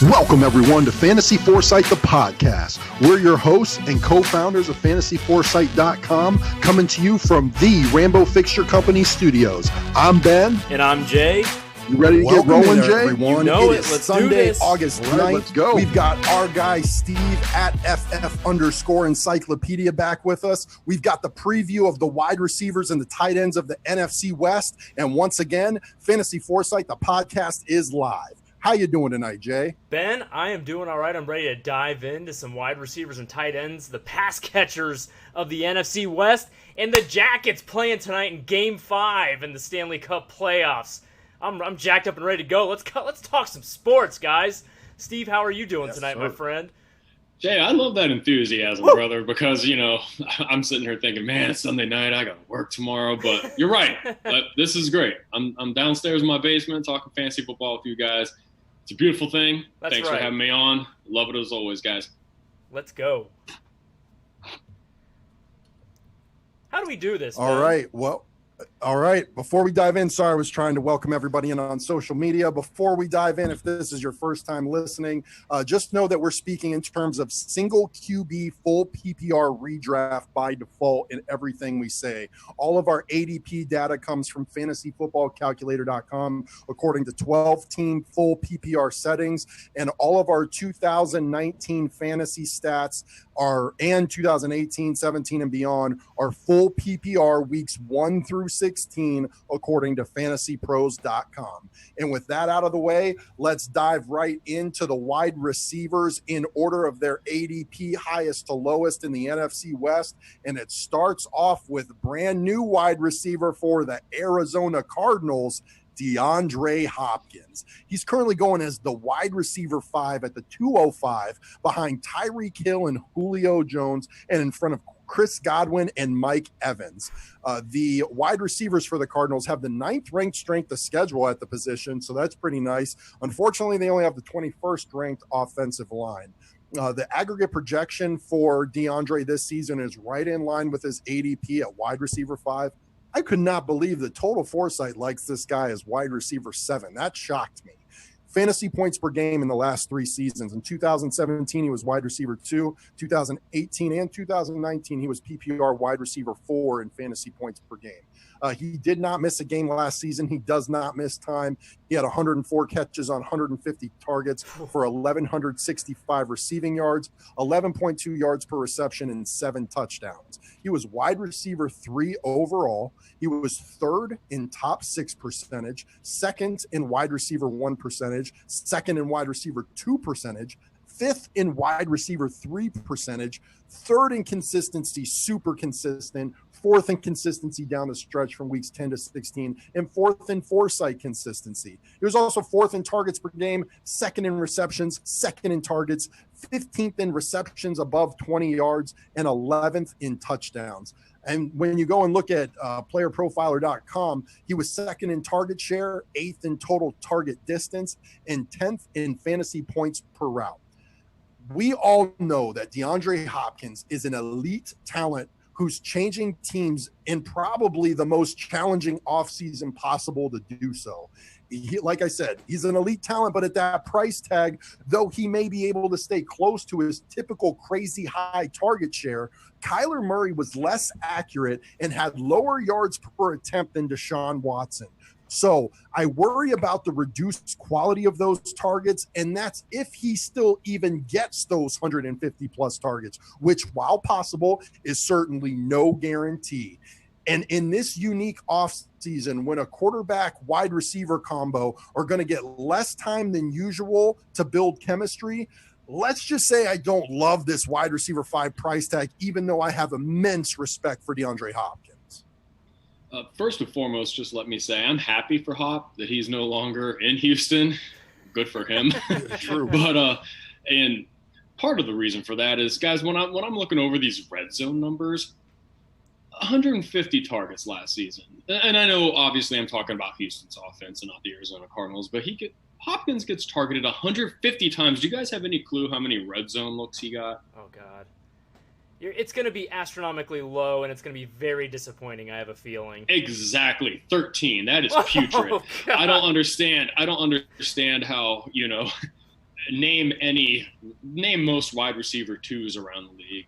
Welcome, everyone, to Fantasy Foresight, the podcast. We're your hosts and co-founders of FantasyForesight.com, coming to you from the Rambo Fixture Company studios. I'm Ben. And I'm Jay. You ready to get rolling, Jay? Everyone. You know it. Let's Sunday, do this. August 9th. Right, let's go. We've got our guy Steve at FF_encyclopedia back with us. We've got the preview of the wide receivers and the tight ends of the NFC West. And once again, Fantasy Foresight, the podcast, is live. How you doing tonight, Jay? Ben, I am doing all right. I'm ready to dive into some wide receivers and tight ends, the pass catchers of the NFC West, and the Jackets playing tonight in Game 5 in the Stanley Cup playoffs. I'm jacked up and ready to go. Let's talk some sports, guys. Steve, how are you doing tonight, my friend? Jay, I love that enthusiasm, brother, because, I'm sitting here thinking, man, it's Sunday night. I got to work tomorrow. But you're right. This is great. I'm downstairs in my basement talking fantasy football with you guys. It's a beautiful thing. Thanks for having me on. Love it as always, guys. Let's go. How do we do this, All right. Well, all right. Before we dive in, sorry, I was trying to welcome everybody in on social media. Before we dive in, if this is your first time listening, just know that we're speaking in terms of single QB, full PPR redraft by default in everything we say. All of our ADP data comes from fantasyfootballcalculator.com according to 12-team full PPR settings, and all of our 2019 fantasy stats and 2018, 17, and beyond are full PPR weeks 1 through 16 according to fantasypros.com. And with that out of the way, let's dive right into the wide receivers in order of their ADP highest to lowest in the NFC West. And it starts off with brand new wide receiver for the Arizona Cardinals, DeAndre Hopkins. He's currently going as the wide receiver 5 at the 205 behind Tyreek Hill and Julio Jones and in front of Chris Godwin and Mike Evans. The wide receivers for the Cardinals have the 9th ranked strength of schedule at the position, so that's pretty nice. Unfortunately, they only have the 21st ranked offensive line. The aggregate projection for DeAndre this season is right in line with his ADP at wide receiver 5. I could not believe that Total Foresight likes this guy as wide receiver 7. That shocked me. Fantasy points per game in the last 3 seasons. In 2017, he was wide receiver 2. 2018 and 2019, he was PPR wide receiver 4 in fantasy points per game. He did not miss a game last season. He does not miss time. He had 104 catches on 150 targets for 1,165 receiving yards, 11.2 yards per reception, and 7 touchdowns. He was wide receiver 3 overall. He was 3rd in top 6 percentage, 2nd in wide receiver 1 percentage, 2nd in wide receiver 2 percentage, 5th in wide receiver 3 percentage, 3rd in consistency, super consistent, 4th in consistency down the stretch from weeks 10 to 16, and 4th in Foresight consistency. He was also 4th in targets per game, 2nd in receptions, 2nd in targets, 15th in receptions above 20 yards, and 11th in touchdowns. And when you go and look at playerprofiler.com, he was 2nd in target share, 8th in total target distance, and 10th in fantasy points per route. We all know that DeAndre Hopkins is an elite talent who's changing teams in probably the most challenging offseason possible to do so. Like I said, he's an elite talent, but at that price tag, though he may be able to stay close to his typical crazy high target share, Kyler Murray was less accurate and had lower yards per attempt than Deshaun Watson. So I worry about the reduced quality of those targets, and that's if he still even gets those 150-plus targets, which, while possible, is certainly no guarantee. And in this unique offseason, when a quarterback wide receiver combo are going to get less time than usual to build chemistry, let's just say I don't love this wide receiver 5 price tag, even though I have immense respect for DeAndre Hopkins. First and foremost, just let me say I'm happy for Hop that he's no longer in Houston. Good for him. True. But and part of the reason for that is, guys, when I'm looking over these red zone numbers, 150 targets last season. And I know obviously I'm talking about Houston's offense and not the Arizona Cardinals, but Hopkins gets targeted 150 times. Do you guys have any clue how many red zone looks he got? Oh, God. It's going to be astronomically low, and it's going to be very disappointing, I have a feeling. Exactly. 13. That is putrid. Oh, I don't understand how, name most wide receiver twos around the league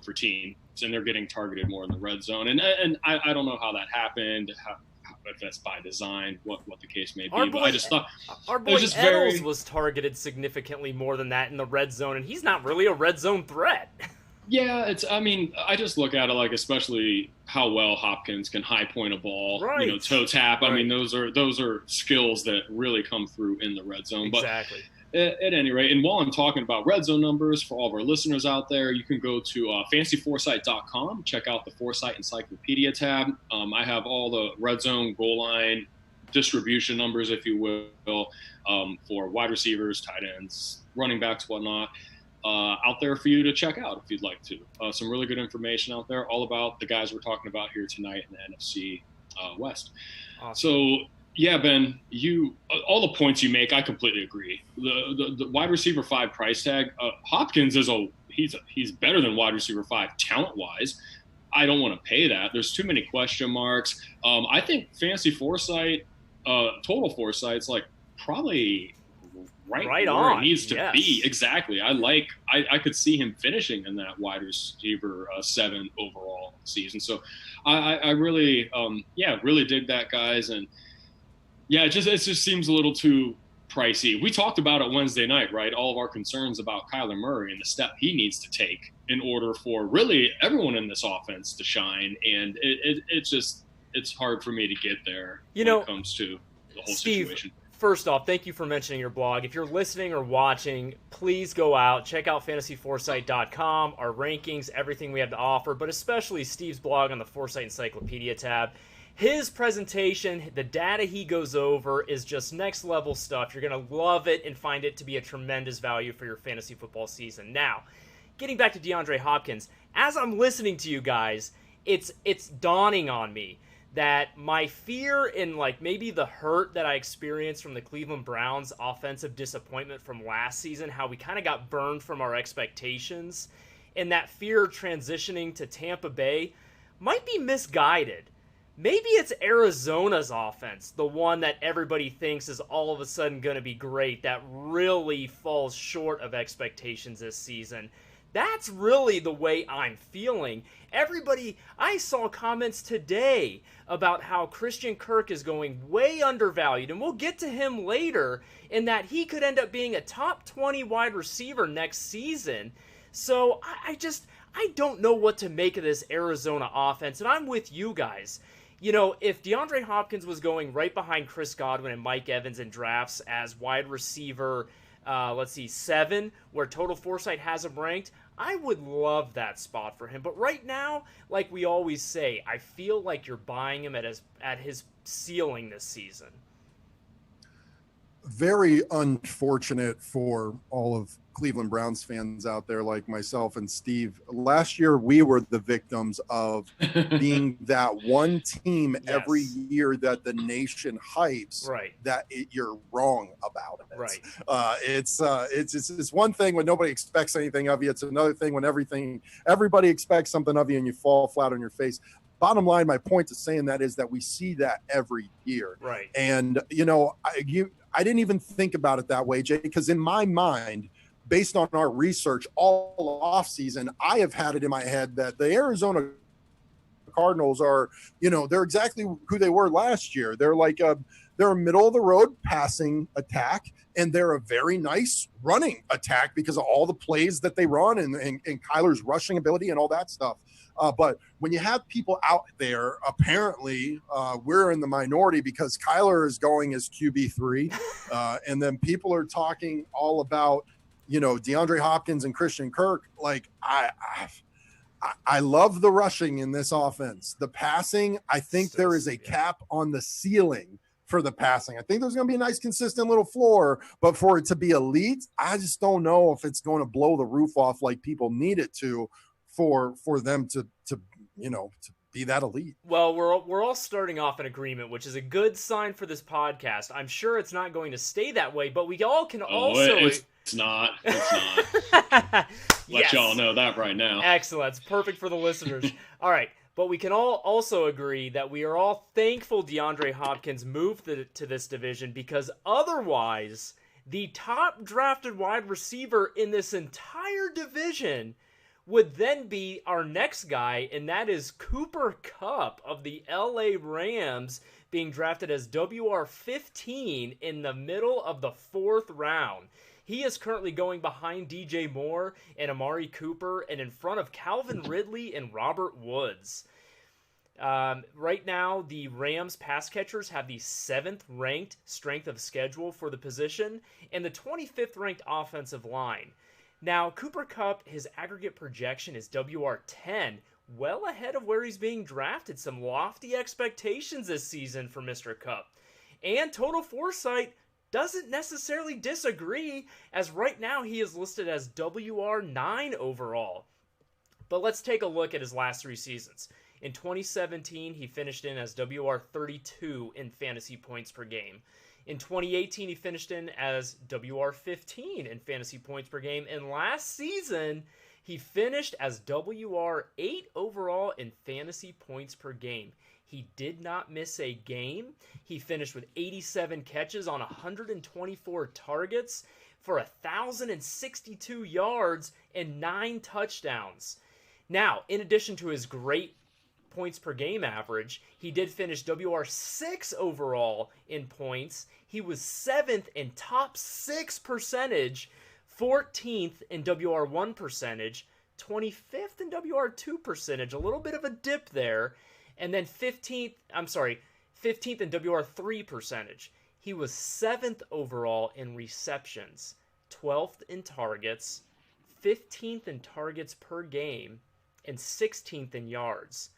for teams, and they're getting targeted more in the red zone. And I don't know how that happened, if that's by design, what the case may be. But I just thought our boy Eddles was targeted significantly more than that in the red zone, and he's not really a red zone threat. Yeah, I just look at it like, especially how well Hopkins can high point a ball, right. Toe tap. Right. I mean, those are skills that really come through in the red zone. Exactly. But at any rate, and while I'm talking about red zone numbers for all of our listeners out there, you can go to fantasyforesight.com, check out the Foresight Encyclopedia tab. I have all the red zone goal line distribution numbers, if you will, for wide receivers, tight ends, running backs, whatnot. Out there for you to check out if you'd like to. Some really good information out there, all about the guys we're talking about here tonight in the NFC West. Awesome. So, yeah, Ben, all the points you make, I completely agree. The wide receiver 5 price tag, Hopkins he's better than wide receiver 5 talent wise. I don't want to pay that. There's too many question marks. I think Fantasy Foresight, Total Foresight's like probably right where on. It needs to yes. be. Exactly. I could see him finishing in that wide receiver 7 overall season. So I really, really dig that, guys. And yeah, it just seems a little too pricey. We talked about it Wednesday night, right? All of our concerns about Kyler Murray and the step he needs to take in order for really everyone in this offense to shine. And it's hard for me to get there when it comes to the whole situation. First off, thank you for mentioning your blog. If you're listening or watching, please go out, check out fantasyforesight.com, our rankings, everything we have to offer, but especially Steve's blog on the Foresight Encyclopedia tab. His presentation, the data he goes over is just next level stuff. You're going to love it and find it to be a tremendous value for your fantasy football season. Now, getting back to DeAndre Hopkins, as I'm listening to you guys, it's dawning on me that my fear and maybe the hurt that I experienced from the Cleveland Browns offensive disappointment from last season, how we kind of got burned from our expectations, and that fear transitioning to Tampa Bay might be misguided. Maybe it's Arizona's offense, the one that everybody thinks is all of a sudden going to be great, that really falls short of expectations this season. That's really the way I'm feeling. I saw comments today about how Christian Kirk is going way undervalued, and we'll get to him later, in that he could end up being a top 20 wide receiver next season. So I don't know what to make of this Arizona offense, and I'm with you guys. If DeAndre Hopkins was going right behind Chris Godwin and Mike Evans in drafts as wide receiver 7, where Total Foresight has him ranked, I would love that spot for him. But right now, like we always say, I feel like you're buying him at his ceiling this season. Very unfortunate for all of Cleveland Browns fans out there like myself and Steve. Last year, we were the victims of being that one team every year that the nation hypes, right, that you're wrong about it. Right. It's one thing when nobody expects anything of you. It's another thing when everybody expects something of you and you fall flat on your face. Bottom line, my point to saying that is that we see that every year. Right. And, I didn't even think about it that way, Jay, because in my mind, based on our research all offseason, I have had it in my head that the Arizona Cardinals are, they're exactly who they were last year. They're they're a middle of the road passing attack, and they're a very nice running attack because of all the plays that they run and Kyler's rushing ability and all that stuff. But when you have people out there, apparently we're in the minority because Kyler is going as QB3. And then people are talking all about, DeAndre Hopkins and Christian Kirk. I love the rushing in this offense. The passing, I think there is a cap on the ceiling for the passing. I think there's going to be a nice, consistent little floor, but for it to be elite, I just don't know if it's going to blow the roof off like people need it to for them to be that elite. Well, we're all starting off in agreement, which is a good sign for this podcast. I'm sure it's not going to stay that way, but we all can also... It's not. Let y'all know that right now. Excellent. It's perfect for the listeners. All right. But we can all also agree that we are all thankful DeAndre Hopkins moved to this division, because otherwise The top drafted wide receiver in this entire division would then be our next guy, and that is Cooper Kupp of the LA Rams, being drafted as WR15 in the middle of the 4th round. He is currently going behind DJ Moore and Amari Cooper and in front of Calvin Ridley and Robert Woods. Right now, the Rams pass catchers have the 7th ranked strength of schedule for the position and the 25th ranked offensive line. Now, Cooper Kupp, his aggregate projection is WR10, well ahead of where he's being drafted. Some lofty expectations this season for Mr. Kupp. And Total Foresight doesn't necessarily disagree, as right now he is listed as WR9 overall. But let's take a look at his last 3 seasons. In 2017, he finished in as WR32 in fantasy points per game. In 2018, he finished in as WR15 in fantasy points per game. And last season, he finished as WR8 overall in fantasy points per game. He did not miss a game. He finished with 87 catches on 124 targets for 1,062 yards and 9 touchdowns. Now, in addition to his great points per game average, he did finish WR6 overall in points. He was 7th in top 6 percentage, 14th in WR1 percentage, 25th in WR2 percentage, a little bit of a dip there, and then 15th in WR3 percentage. He was 7th overall in receptions, 12th in targets, 15th in targets per game, and 16th in yards.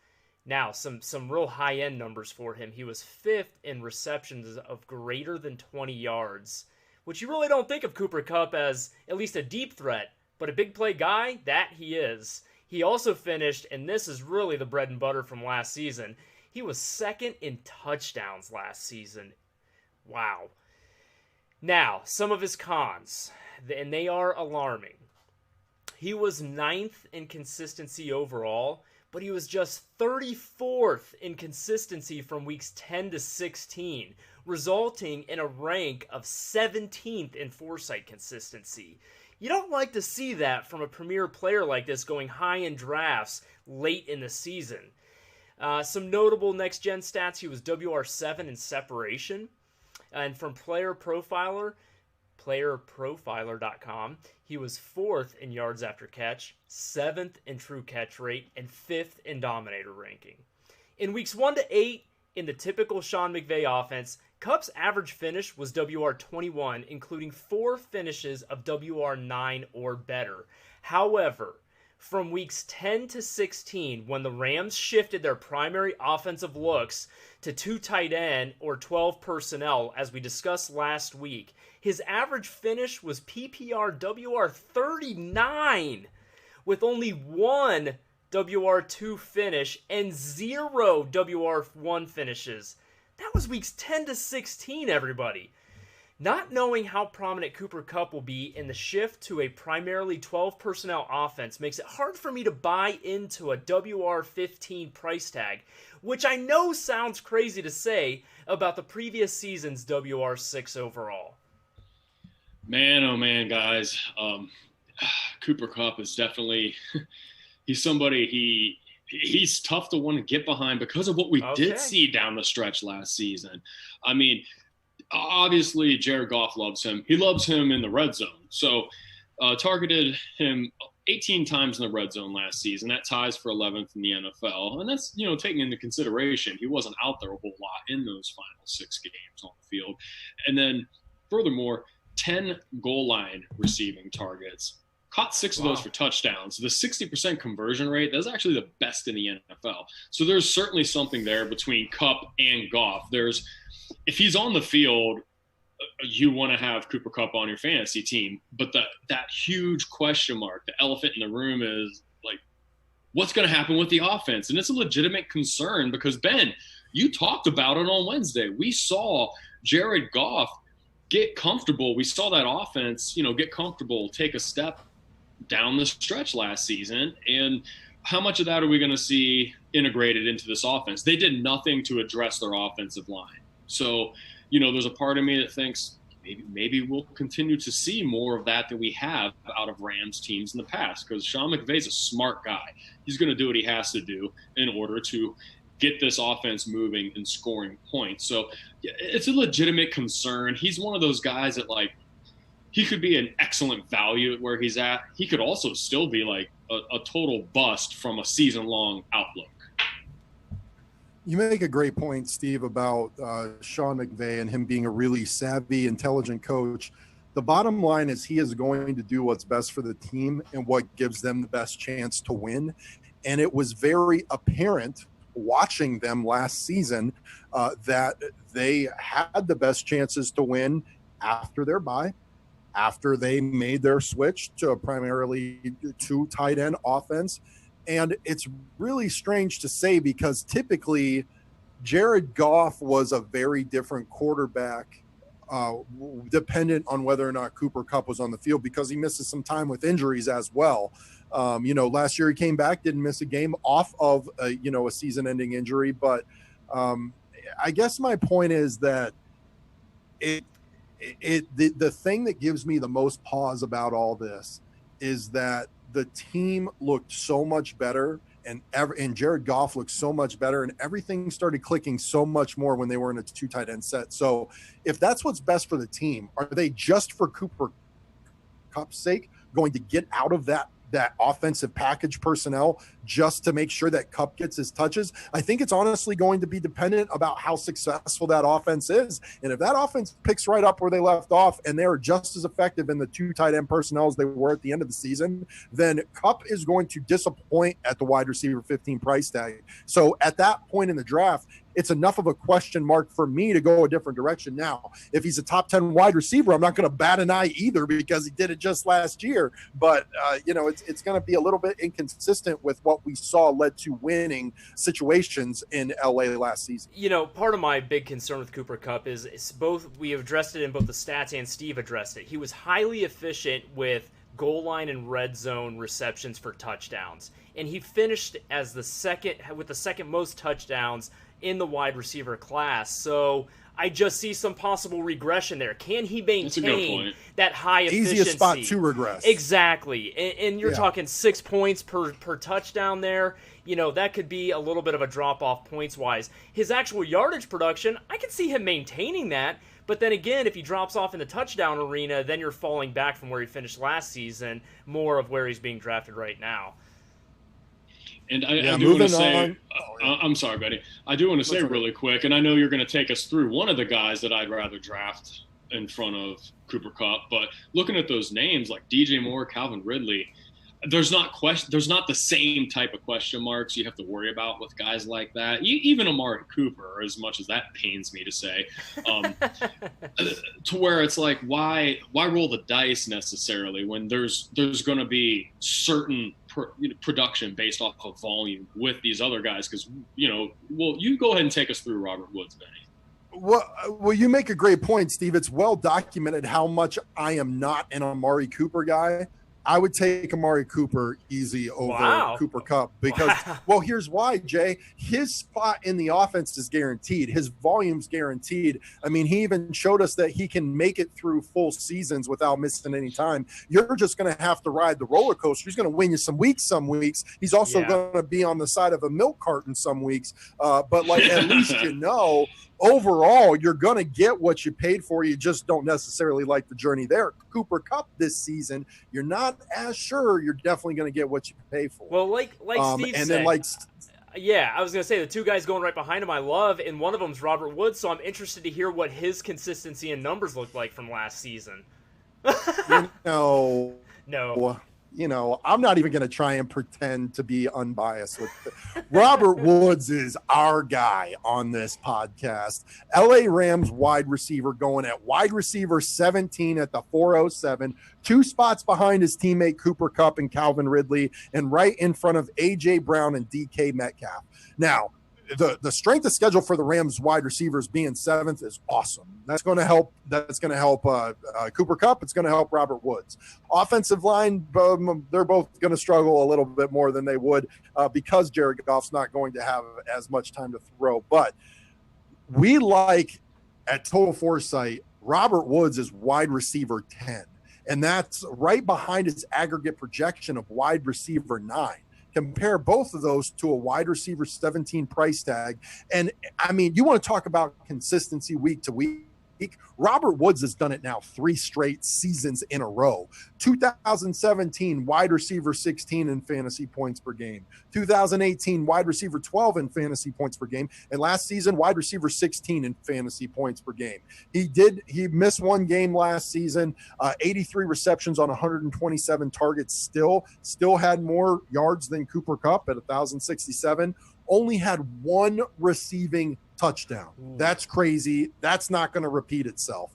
Now, some real high-end numbers for him. He was 5th in receptions of greater than 20 yards, which you really don't think of Cooper Kupp as at least a deep threat, but a big play guy, that he is. He also finished, and this is really the bread and butter from last season, he was 2nd in touchdowns last season. Wow. Now, some of his cons, and they are alarming. He was 9th in consistency overall, but he was just 34th in consistency from weeks 10 to 16, resulting in a rank of 17th in Foresight consistency. You don't like to see that from a premier player like this going high in drafts late in the season. Some notable next-gen stats, he was WR7 in separation. And from playerprofiler.com, he was 4th in yards after catch, 7th in true catch rate, and 5th in dominator ranking. In weeks 1 to 8, in the typical Sean McVay offense, Kupp's average finish was WR21, including 4 finishes of WR9 or better. However, from weeks 10 to 16, when the Rams shifted their primary offensive looks to 2 tight end or 12 personnel, as we discussed last week, his average finish was PPR WR39, with only 1 WR2 finish and 0 WR1 finishes. That was weeks 10 to 16, everybody. Not knowing how prominent Cooper Kupp will be in the shift to a primarily 12 personnel offense makes it hard for me to buy into a WR15 price tag, which I know sounds crazy to say about the previous season's WR6 overall. Man, oh man, guys. Cooper Kupp is definitely he's somebody he's tough to want to get behind because of what we did see down the stretch last season. I mean, obviously Jared Goff loves him. He loves him in the red zone. So targeted him 18 times in the red zone last season. That ties for 11th in the NFL. And that's, taking into consideration he wasn't out there a whole lot in those final 6 games on the field. And then furthermore, 10 goal line receiving targets. Caught 6 of those for touchdowns. The 60% conversion rate, that's actually the best in the NFL. So there's certainly something there between Kupp and Goff. If he's on the field, you want to have Cooper Kupp on your fantasy team. But that huge question mark, the elephant in the room is, like, what's going to happen with the offense? And it's a legitimate concern because, Ben, you talked about it on Wednesday. We saw Jared Goff get comfortable. We saw that offense, get comfortable, take a step down the stretch last season. And how much of that are we going to see integrated into this offense? They did nothing to address their offensive line. So, there's a part of me that thinks maybe we'll continue to see more of that than we have out of Rams teams in the past, because Sean McVay's a smart guy. He's going to do what he has to do in order to get this offense moving and scoring points. So it's a legitimate concern. He's one of those guys that, like, he could be an excellent value at where he's at. He could also still be like a total bust from a season-long outlook. You make a great point, Steve, about Sean McVay and him being a really savvy, intelligent coach. The bottom line is he is going to do what's best for the team and what gives them the best chance to win. And it was very apparent watching them last season that they had the best chances to win after their bye, after they made their switch to primarily two tight end offense. And it's really strange to say, because typically Jared Goff was a very different quarterback, dependent on whether or not Cooper Kupp was on the field, because he misses some time with injuries as well. Last year he came back, didn't miss a game off of a season-ending injury. But I guess my point is that the thing that gives me the most pause about all this is that the team looked so much better, and Jared Goff looked so much better, and everything started clicking so much more when they were in a two tight end set. So if that's what's best for the team, are they just for Cooper Kupp's sake going to get out of that offensive package personnel just to make sure that Kupp gets his touches? I think it's honestly going to be dependent about how successful that offense is. And if that offense picks right up where they left off and they're just as effective in the two tight end personnel as they were at the end of the season, then Kupp is going to disappoint at the wide receiver 15 price tag. So at that point in the draft, it's enough of a question mark for me to go a different direction. Now, if he's a top 10 wide receiver, I'm not going to bat an eye either, because he did it just last year. But, it's going to be a little bit inconsistent with what we saw led to winning situations in LA last season. Part of my big concern with Cooper Kupp is both, we have addressed it in both the stats and Steve addressed it. He was highly efficient with goal line and red zone receptions for touchdowns. And he finished as the second most touchdowns in the wide receiver class. So I just see some possible regression there. Can he maintain that high efficiency? Easiest spot to regress. Exactly. And you're talking 6 points per touchdown there. That could be a little bit of a drop-off points-wise. His actual yardage production, I can see him maintaining that. But then again, if he drops off in the touchdown arena, then you're falling back from where he finished last season, more of where he's being drafted right now. And I do want to say, I'm sorry, Betty. I do want to say really quick, and I know you're going to take us through one of the guys that I'd rather draft in front of Cooper Kupp, but looking at those names like DJ Moore, Calvin Ridley, there's not the same type of question marks you have to worry about with guys like that. Even Amari Cooper, as much as that pains me to say, to where it's like, why roll the dice necessarily when there's going to be certain production based off of volume with these other guys? Because you go ahead and take us through Robert Woods, Benny. Well, you make a great point, Steve. It's well documented how much I am not an Amari Cooper guy. I would take Amari Cooper easy over Cooper Kupp because, well, here's why, Jay. His spot in the offense is guaranteed. His volume's guaranteed. I mean, he even showed us that he can make it through full seasons without missing any time. You're just going to have to ride the roller coaster. He's going to win you some weeks. He's also going to be on the side of a milk carton some weeks. But at least overall, you're going to get what you paid for. You just don't necessarily like the journey there. Cooper Kupp this season, you're not as sure you're definitely going to get what you pay for. Well, like Steve and said, then I was going to say the two guys going right behind him I love, and one of them's Robert Woods, so I'm interested to hear what his consistency and numbers look like from last season. No. I'm not even going to try and pretend to be unbiased with it. Robert Woods is our guy on this podcast. LA Rams wide receiver going at wide receiver 17 at the 407, 2 spots behind his teammate Cooper Kupp and Calvin Ridley, and right in front of A.J. Brown and DK Metcalf. Now, the strength of schedule for the Rams wide receivers being 7th is awesome. That's going to help. Cooper Kupp. It's going to help Robert Woods. Offensive line, they're both going to struggle a little bit more than they would because Jared Goff's not going to have as much time to throw. But we like at Total Foresight Robert Woods is wide receiver 10, and that's right behind his aggregate projection of wide receiver 9. Compare both of those to a wide receiver 17 price tag. And I mean, you want to talk about consistency week to week. Robert Woods has done it now 3 straight seasons in a row. 2017 wide receiver 16 in fantasy points per game. 2018 wide receiver 12 in fantasy points per game. And last season, wide receiver 16 in fantasy points per game. He missed 1 game last season, 83 receptions on 127 targets still had more yards than Cooper Kupp at 1,067. Only had 1 receiving touchdown. That's crazy. That's not going to repeat itself.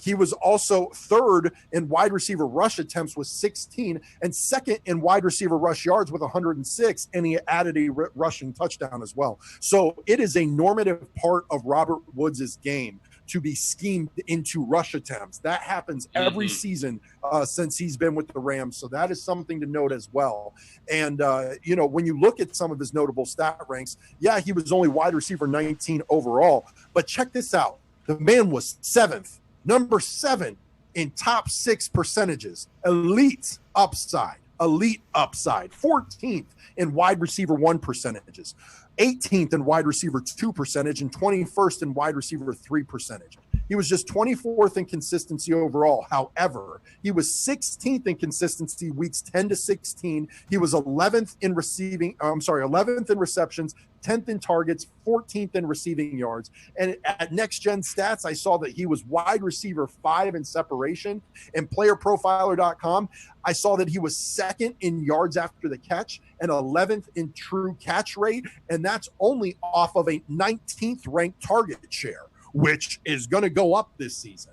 He was also 3rd in wide receiver rush attempts with 16 and 2nd in wide receiver rush yards with 106, and he added a rushing touchdown as well. So it is a normative part of Robert Woods' game to be schemed into rush attempts. That happens every season since he's been with the Rams. So that is something to note as well. And, when you look at some of his notable stat ranks, yeah, he was only wide receiver 19 overall. But check this out. The man was 7th, number 7 in top 6 percentages, elite upside, 14th in wide receiver 1 percentages. 18th in wide receiver 2 percentage and 21st in wide receiver 3 percentage. He was just 24th in consistency overall. However, he was 16th in consistency weeks 10 to 16. He was 11th in receptions, 10th in targets, 14th in receiving yards. And at Next Gen Stats, I saw that he was wide receiver 5 in separation. And playerprofiler.com, I saw that he was 2nd in yards after the catch and 11th in true catch rate. And that's only off of a 19th ranked target share, which is going to go up this season.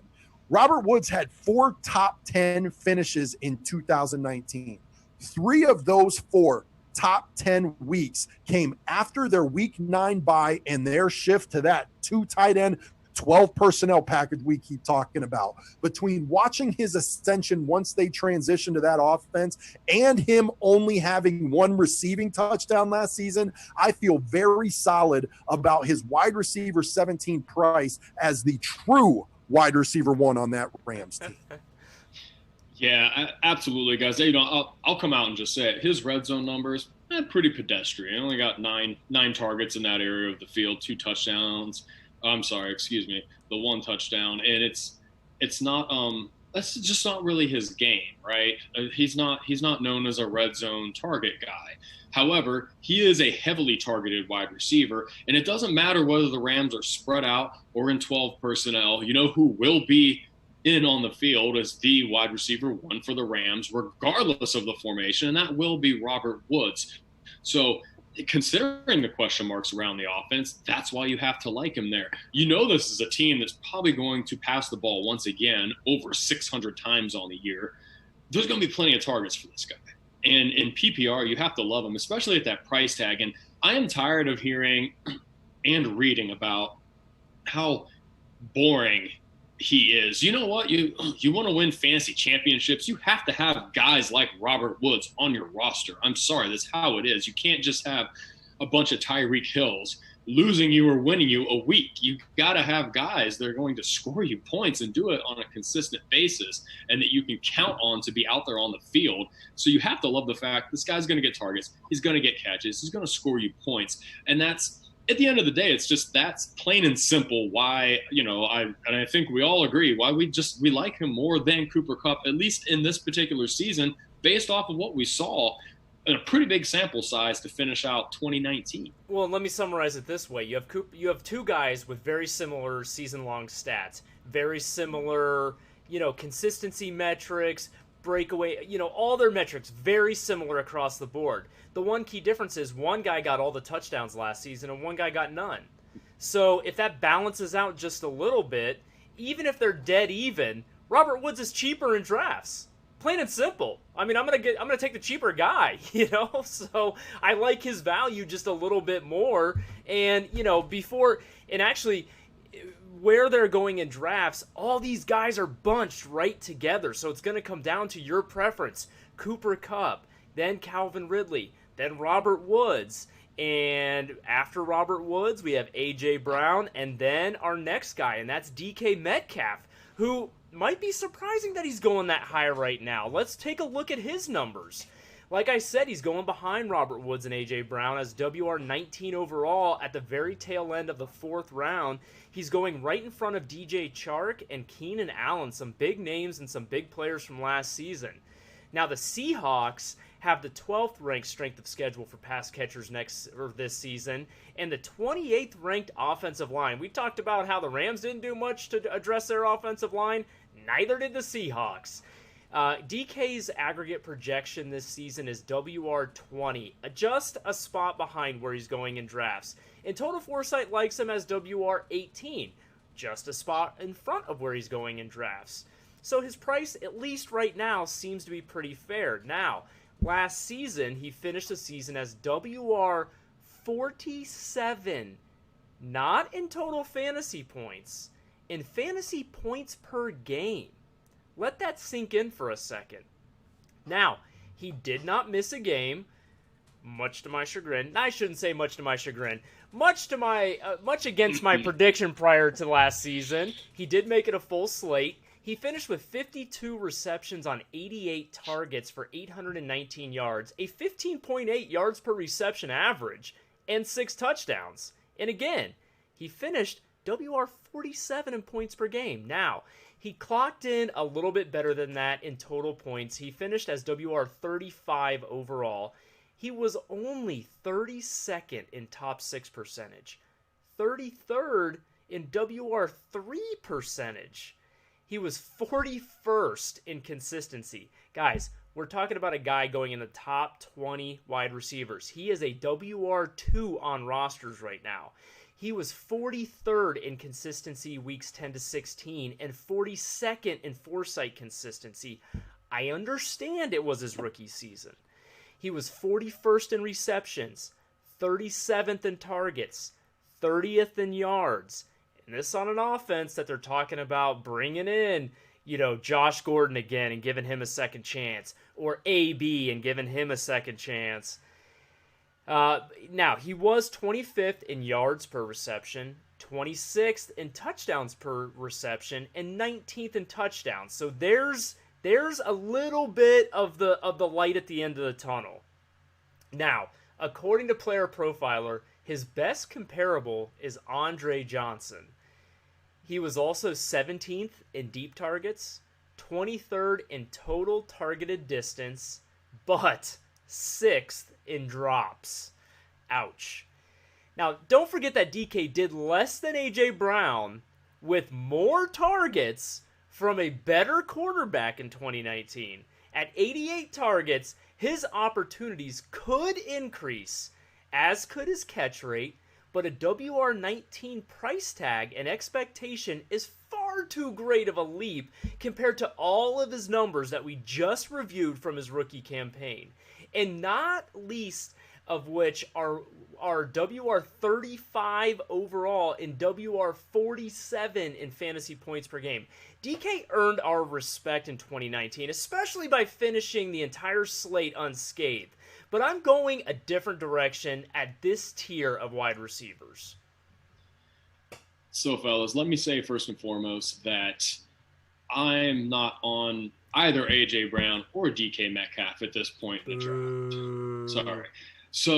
Robert Woods had 4 top 10 finishes in 2019. 3 of those 4 top 10 weeks came after their week 9 bye and their shift to that 2 tight end, 12 personnel package we keep talking about. Between watching his ascension once they transitioned to that offense and him only having 1 receiving touchdown last season, I feel very solid about his wide receiver 17 price as the true wide receiver 1 on that Rams team. Yeah, absolutely, guys. I'll come out and just say it. His red zone numbers, pretty pedestrian. He only got nine targets in that area of the field, 2 touchdowns. The 1 touchdown. And it's not, that's just not really his game, right? He's not known as a red zone target guy. However, he is a heavily targeted wide receiver, and it doesn't matter whether the Rams are spread out or in 12 personnel. You know who will be in on the field as the wide receiver 1 for the Rams, regardless of the formation, and that will be Robert Woods. So considering the question marks around the offense, that's why you have to like him there. You know this is a team that's probably going to pass the ball once again over 600 times on the year. There's going to be plenty of targets for this guy. And in PPR, you have to love him, especially at that price tag. And I am tired of hearing and reading about how boring he is. You know what? You want to win fantasy championships, you have to have guys like Robert Woods on your roster. I'm sorry, that's how it is. You can't just have a bunch of Tyreek Hills losing you or winning you a week. You got to have guys that are going to score you points and do it on a consistent basis and that you can count on to be out there on the field. So you have to love the fact this guy's going to get targets. He's going to get catches. He's going to score you points. And that's, at the end of the day, it's just that's plain and simple why, I think we all agree why we like him more than Cooper Kupp, at least in this particular season, based off of what we saw in a pretty big sample size to finish out 2019. Well, let me summarize it this way. You have 2 guys with very similar season-long stats, very similar, consistency metrics, breakaway, all their metrics very similar across the board. The one key difference is one guy got all the touchdowns last season and one guy got none. So if that balances out just a little bit, even if they're dead even, Robert Woods is cheaper in drafts. Plain and simple. I mean, I'm gonna take the cheaper guy, So I like his value just a little bit more. And actually, where they're going in drafts, all these guys are bunched right together. So it's gonna come down to your preference. Cooper Kupp, then Calvin Ridley, then Robert Woods. And after Robert Woods, we have A.J. Brown, and then our next guy, and that's DK Metcalf. who might be surprising that he's going that high right now. Let's take a look at his numbers. Like I said, he's going behind Robert Woods and A.J. Brown as WR19 overall at the very tail end of the 4th round. He's going right in front of DJ Chark and Keenan Allen, some big names and some big players from last season. Now, the Seahawks have the 12th ranked strength of schedule for pass catchers this season, and the 28th ranked offensive line. We talked about how the Rams didn't do much to address their offensive line. Neither did the Seahawks. DK's aggregate projection this season is WR20, just a spot behind where he's going in drafts. In total, Foresight likes him as WR18, just a spot in front of where he's going in drafts. So his price, at least right now, seems to be pretty fair. Now, last season, he finished the season as WR47, not in total fantasy points, in fantasy points per game. Let that sink in for a second. Now, he did not miss a game, much to my chagrin. I shouldn't say much to my chagrin. Much against my prediction prior to last season. He did make it a full slate. He finished with 52 receptions on 88 targets for 819 yards, a 15.8 yards per reception average, and 6 touchdowns. And again, he finished WR47 in points per game. Now, he clocked in a little bit better than that in total points. He finished as WR35 overall. He was only 32nd in top 6 percentage, 33rd in WR3 percentage. He was 41st in consistency. Guys, we're talking about a guy going in the top 20 wide receivers. He is a WR2 on rosters right now. He was 43rd in consistency weeks 10 to 16 and 42nd in Foresight consistency. I understand it was his rookie season. He was 41st in receptions, 37th in targets, 30th in yards. And this on an offense that they're talking about bringing in, Josh Gordon again and giving him a second chance, or AB and giving him a second chance. Now, he was 25th in yards per reception, 26th in touchdowns per reception, and 19th in touchdowns. So there's a little bit of the light at the end of the tunnel. Now, according to Player Profiler, his best comparable is Andre Johnson. He was also 17th in deep targets, 23rd in total targeted distance, but 6th in drops. Ouch. Now, don't forget that DK did less than A.J. Brown with more targets from a better quarterback in 2019. At 88 targets, his opportunities could increase, as could his catch rate, but a WR19 price tag and expectation is far too great of a leap compared to all of his numbers that we just reviewed from his rookie campaign. And not least of which are WR35 overall and WR47 in fantasy points per game. DK earned our respect in 2019, especially by finishing the entire slate unscathed. But I'm going a different direction at this tier of wide receivers. So, fellas, let me say first and foremost that I'm not on either A.J. Brown or DK Metcalf at this point in the draft. Sorry. So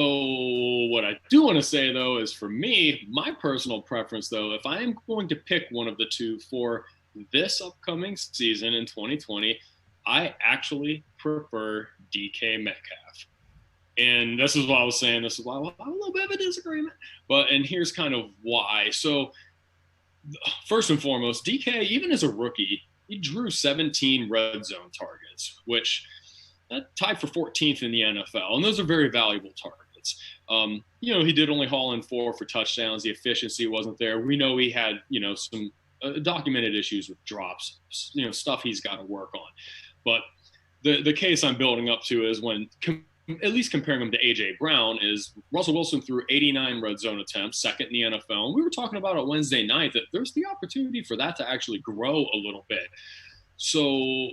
what I do want to say, though, is for me, my personal preference, though, if I am going to pick one of the two for this upcoming season in 2020, I actually prefer DK Metcalf. And this is what I was saying. This is why I have a little bit of a disagreement. And here's kind of why. So first and foremost, DK, even as a rookie, he drew 17 red zone targets, which that tied for 14th in the NFL. And those are very valuable targets. He did only haul in 4 for touchdowns. The efficiency wasn't there. We know he had, some documented issues with drops, stuff he's got to work on. But the case I'm building up to is when at least comparing him to A.J. Brown is Russell Wilson threw 89 red zone attempts, second in the NFL. And we were talking about it Wednesday night that there's the opportunity for that to actually grow a little bit. So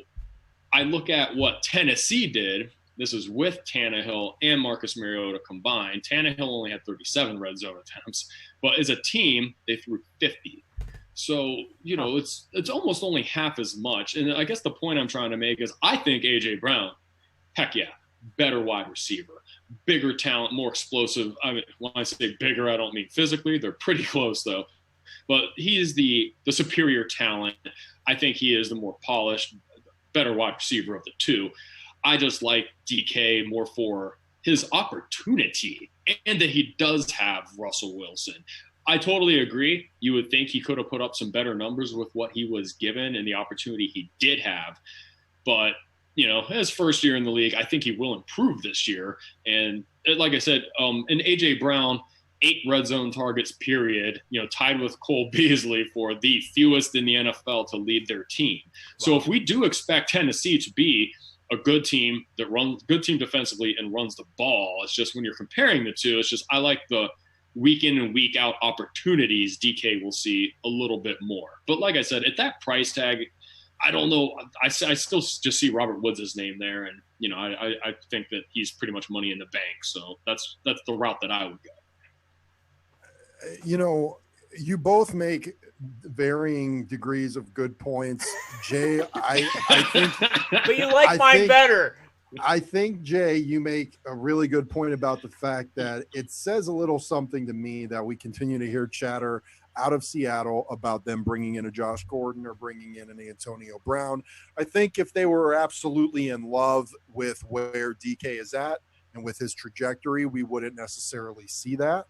I look at what Tennessee did. This is with Tannehill and Marcus Mariota combined. Tannehill only had 37 red zone attempts, but as a team, they threw 50. So, it's almost only half as much. And I guess the point I'm trying to make is I think A.J. Brown, heck yeah, better wide receiver, bigger talent, more explosive. I mean, when I say bigger, I don't mean physically. They're pretty close, though. But he is the superior talent. I think he is the more polished, better wide receiver of the two. I just like DK more for his opportunity and that he does have Russell Wilson. I totally agree. You would think he could have put up some better numbers with what he was given and the opportunity he did have. But, his first year in the league, I think he will improve this year. And like I said, and A.J. Brown, 8 red zone targets, period, tied with Cole Beasley for the fewest in the NFL to lead their team. Wow. So if we do expect Tennessee to be a good team defensively and runs the ball, it's just when you're comparing the two, it's just I like the week in and week out opportunities DK will see a little bit more. But like I said, at that price tag, I don't know. I still just see Robert Woods' name there, and I think that he's pretty much money in the bank. So that's the route that I would go. You both make varying degrees of good points. Jay, I think but you like mine better. I think, Jay, you make a really good point about the fact that it says a little something to me that we continue to hear chatter out of Seattle about them bringing in a Josh Gordon or bringing in an Antonio Brown. I think if they were absolutely in love with where DK is at and with his trajectory, we wouldn't necessarily see that.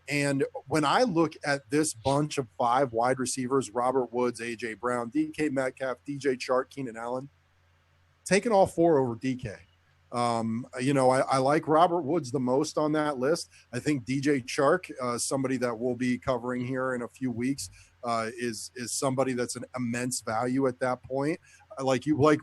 And when I look at this bunch of 5 wide receivers, Robert Woods, A.J. Brown, DK Metcalf, DJ Chark, Keenan Allen, taking all 4 over DK. I like Robert Woods the most on that list. I think DJ Chark, somebody that we'll be covering here in a few weeks, is somebody that's an immense value at that point.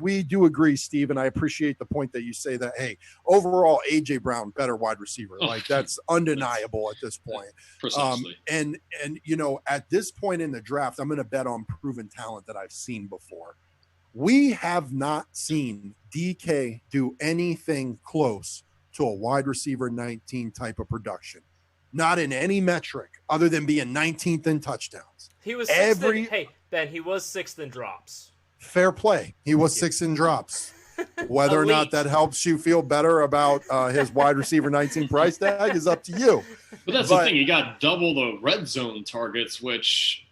We do agree, Steve, and I appreciate the point that you say that, hey, overall, A.J. Brown, better wide receiver. That's undeniable at this point. Precisely. And at this point in the draft, I'm going to bet on proven talent that I've seen before. We have not seen DK do anything close to a wide receiver 19 type of production. Not in any metric other than being 19th in touchdowns. He was he was 6th in drops. Fair play. He was 6th in drops. Whether or not that helps you feel better about his wide receiver 19 price tag is up to you. But that's the thing. He got double the red zone targets, which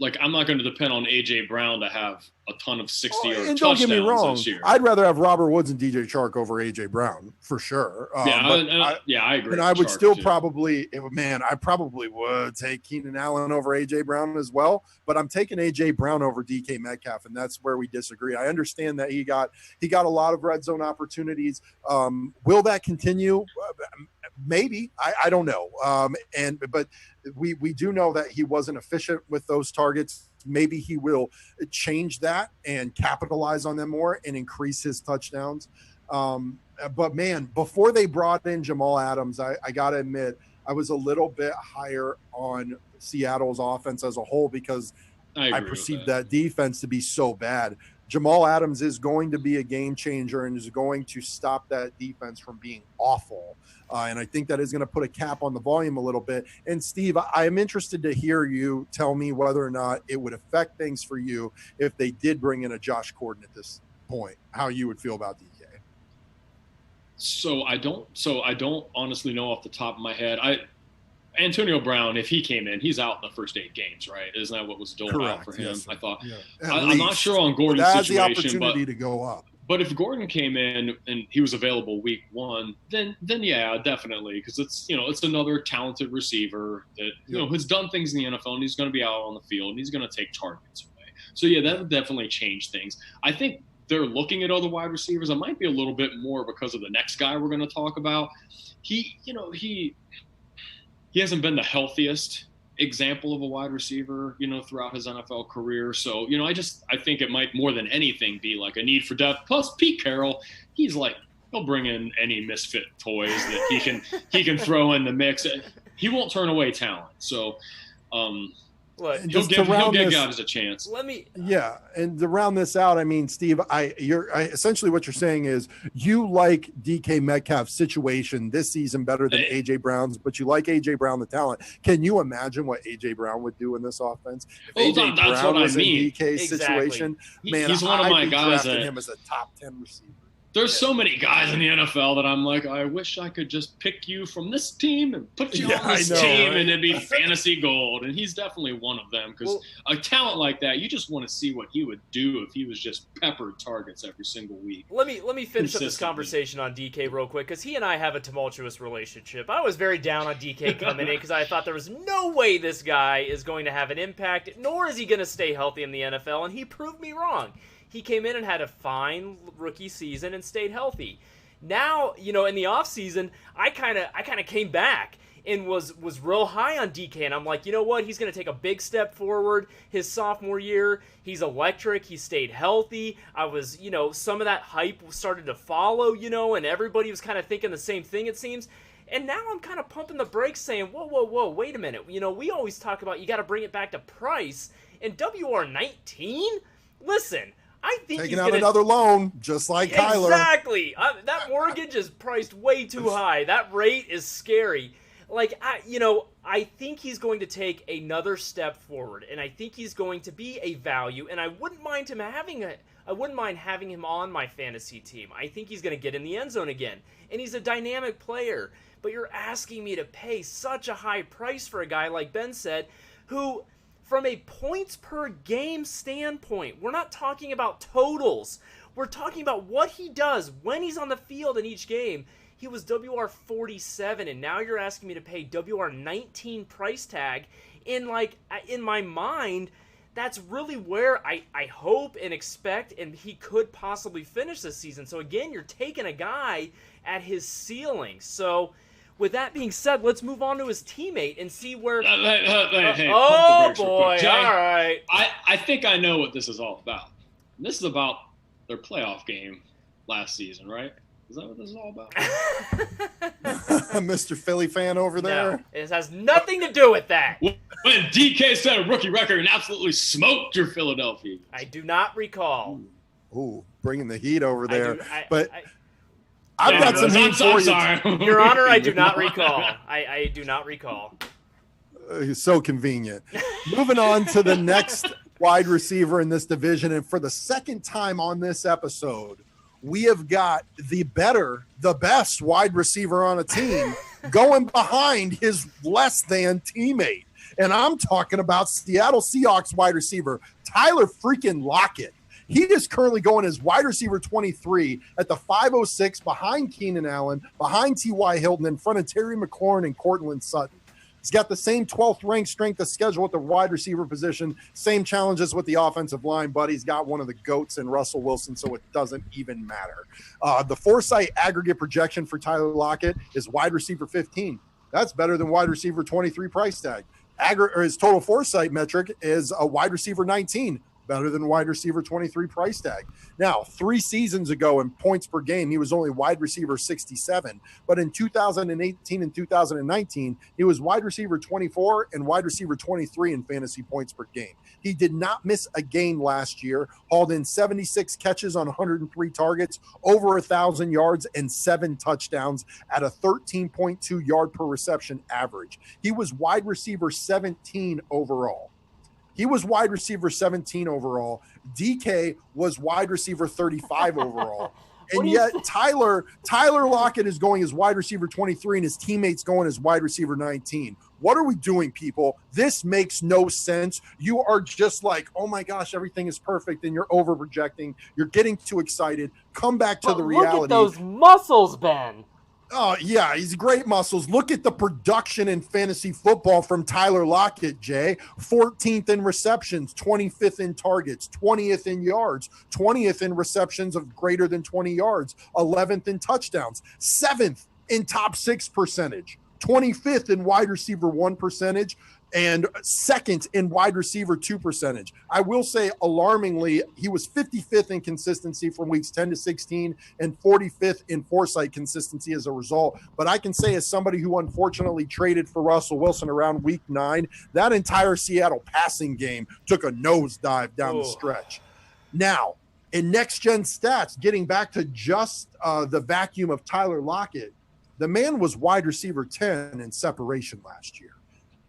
I'm not going to depend on A.J. Brown to have a ton of 60-yard touchdowns don't get me wrong, this year. I'd rather have Robert Woods and DJ Chark over A.J. Brown for sure. I agree. And I would still probably would take Keenan Allen over A.J. Brown as well. But I'm taking A.J. Brown over DK Metcalf, and that's where we disagree. I understand that he got a lot of red zone opportunities. Will that continue? Maybe. I don't know. But we do know that he wasn't efficient with those targets. Maybe he will change that and capitalize on them more and increase his touchdowns. But man, before they brought in Jamal Adams, I got to admit, I was a little bit higher on Seattle's offense as a whole because I perceived that defense to be so bad. Jamal Adams is going to be a game changer and is going to stop that defense from being awful. And I think that is going to put a cap on the volume a little bit. And Steve, I am interested to hear you tell me whether or not it would affect things for you if they did bring in a Josh Gordon at this point, how you would feel about DK. So I don't honestly know off the top of my head. Antonio Brown, if he came in, he's out in the first 8 games, right? Isn't that what was doled out for him? Yes, I thought. Yeah. I'm not sure on Gordon's situation, the opportunity to go up. But if Gordon came in and he was available week 1, then yeah, definitely, because it's another talented receiver that has done things in the NFL and he's going to be out on the field and he's going to take targets away. So yeah, that would definitely change things. I think they're looking at other wide receivers. It might be a little bit more because of the next guy we're going to talk about. He hasn't been the healthiest example of a wide receiver, throughout his NFL career. So, I think it might more than anything be like a need for depth. Plus Pete Carroll, he'll bring in any misfit toys that he can throw in the mix. He won't turn away talent. So, Look, he'll give guys a chance. Yeah, and to round this out, I mean, Steve, essentially what you're saying is you like DK Metcalf's situation this season better than AJ Brown's, but you like AJ Brown the talent. Can you imagine what AJ Brown would do in this offense? If AJ Brown was in DK's situation, man, he's one of my guys. Him as a top 10 receiver. There's so many guys in the NFL that I'm like, I wish I could just pick you from this team and put you on this team, right? And it'd be fantasy gold. And he's definitely one of them because a talent like that, you just want to see what he would do if he was just peppered targets every single week. Let me finish up this conversation on DK real quick because he and I have a tumultuous relationship. I was very down on DK coming in because I thought there was no way this guy is going to have an impact, nor is he going to stay healthy in the NFL, and he proved me wrong. He came in and had a fine rookie season and stayed healthy. Now, in the offseason, I kind of came back and was real high on DK. And I'm like, you know what? He's going to take a big step forward his sophomore year. He's electric. He stayed healthy. I was, some of that hype started to follow, and everybody was kind of thinking the same thing, it seems. And now I'm kind of pumping the brakes saying, whoa, wait a minute. We always talk about you got to bring it back to price. And WR19? Listen, I think taking out another loan, just like Kyler. Exactly. That mortgage is priced way too high. That rate is scary. I think he's going to take another step forward, and I think he's going to be a value. And I wouldn't mind having him on my fantasy team. I think he's going to get in the end zone again, and he's a dynamic player. But you're asking me to pay such a high price for a guy like Ben said, who, from a points per game standpoint, we're not talking about totals. We're talking about what he does when he's on the field in each game. He was WR47, and now you're asking me to pay WR19 price tag. In my mind, that's really where I hope and expect, and he could possibly finish this season. So again, you're taking a guy at his ceiling. So with that being said, let's move on to his teammate and see where. Hey, oh boy! Jay, all right. I think I know what this is all about. This is about their playoff game last season, right? Is that what this is all about? Mr. Philly fan over there. No, it has nothing to do with that. When DK set a rookie record and absolutely smoked your Philadelphia. I do not recall. Ooh, bringing the heat over there. I've got some heat for you. Your Honor, I do not recall. I do not recall. So convenient. Moving on to the next wide receiver in this division. And for the second time on this episode, we have got the best wide receiver on a team going behind his less than teammate. And I'm talking about Seattle Seahawks wide receiver, Tyler freaking Lockett. He is currently going as wide receiver 23 at the 506 behind Keenan Allen, behind T.Y. Hilton, in front of Terry McLaurin and Courtland Sutton. He's got the same 12th ranked strength of schedule at the wide receiver position, same challenges with the offensive line, but he's got one of the GOATs in Russell Wilson, so it doesn't even matter. The Foresight aggregate projection for Tyler Lockett is wide receiver 15. That's better than wide receiver 23 price tag. His total Foresight metric is a wide receiver 19. Better than wide receiver 23 price tag. Now, 3 seasons ago in points per game, he was only wide receiver 67. But in 2018 and 2019, he was wide receiver 24 and wide receiver 23 in fantasy points per game. He did not miss a game last year, hauled in 76 catches on 103 targets, over 1,000 yards, and 7 touchdowns at a 13.2 yard per reception average. He was wide receiver 17 overall. He was wide receiver 17 overall. DK was wide receiver 35 overall. And yet Tyler Lockett is going as wide receiver 23 and his teammates going as wide receiver 19. What are we doing, people? This makes no sense. You are just like, oh my gosh, everything is perfect, and you're over projecting. You're getting too excited. Come back to the reality. Look at those muscles, Ben. Oh, yeah, he's great muscles. Look at the production in fantasy football from Tyler Lockett, Jay. 14th in receptions, 25th in targets, 20th in yards, 20th in receptions of greater than 20 yards, 11th in touchdowns, 7th in top 6 percentage, 25th in wide receiver 1 percentage, and second in wide receiver 2 percentage. I will say, alarmingly, he was 55th in consistency from weeks 10 to 16 and 45th in Foresight consistency as a result. But I can say, as somebody who unfortunately traded for Russell Wilson around week 9, that entire Seattle passing game took a nosedive down the stretch. Now, in next-gen stats, getting back to just the vacuum of Tyler Lockett, the man was wide receiver 10 in separation last year.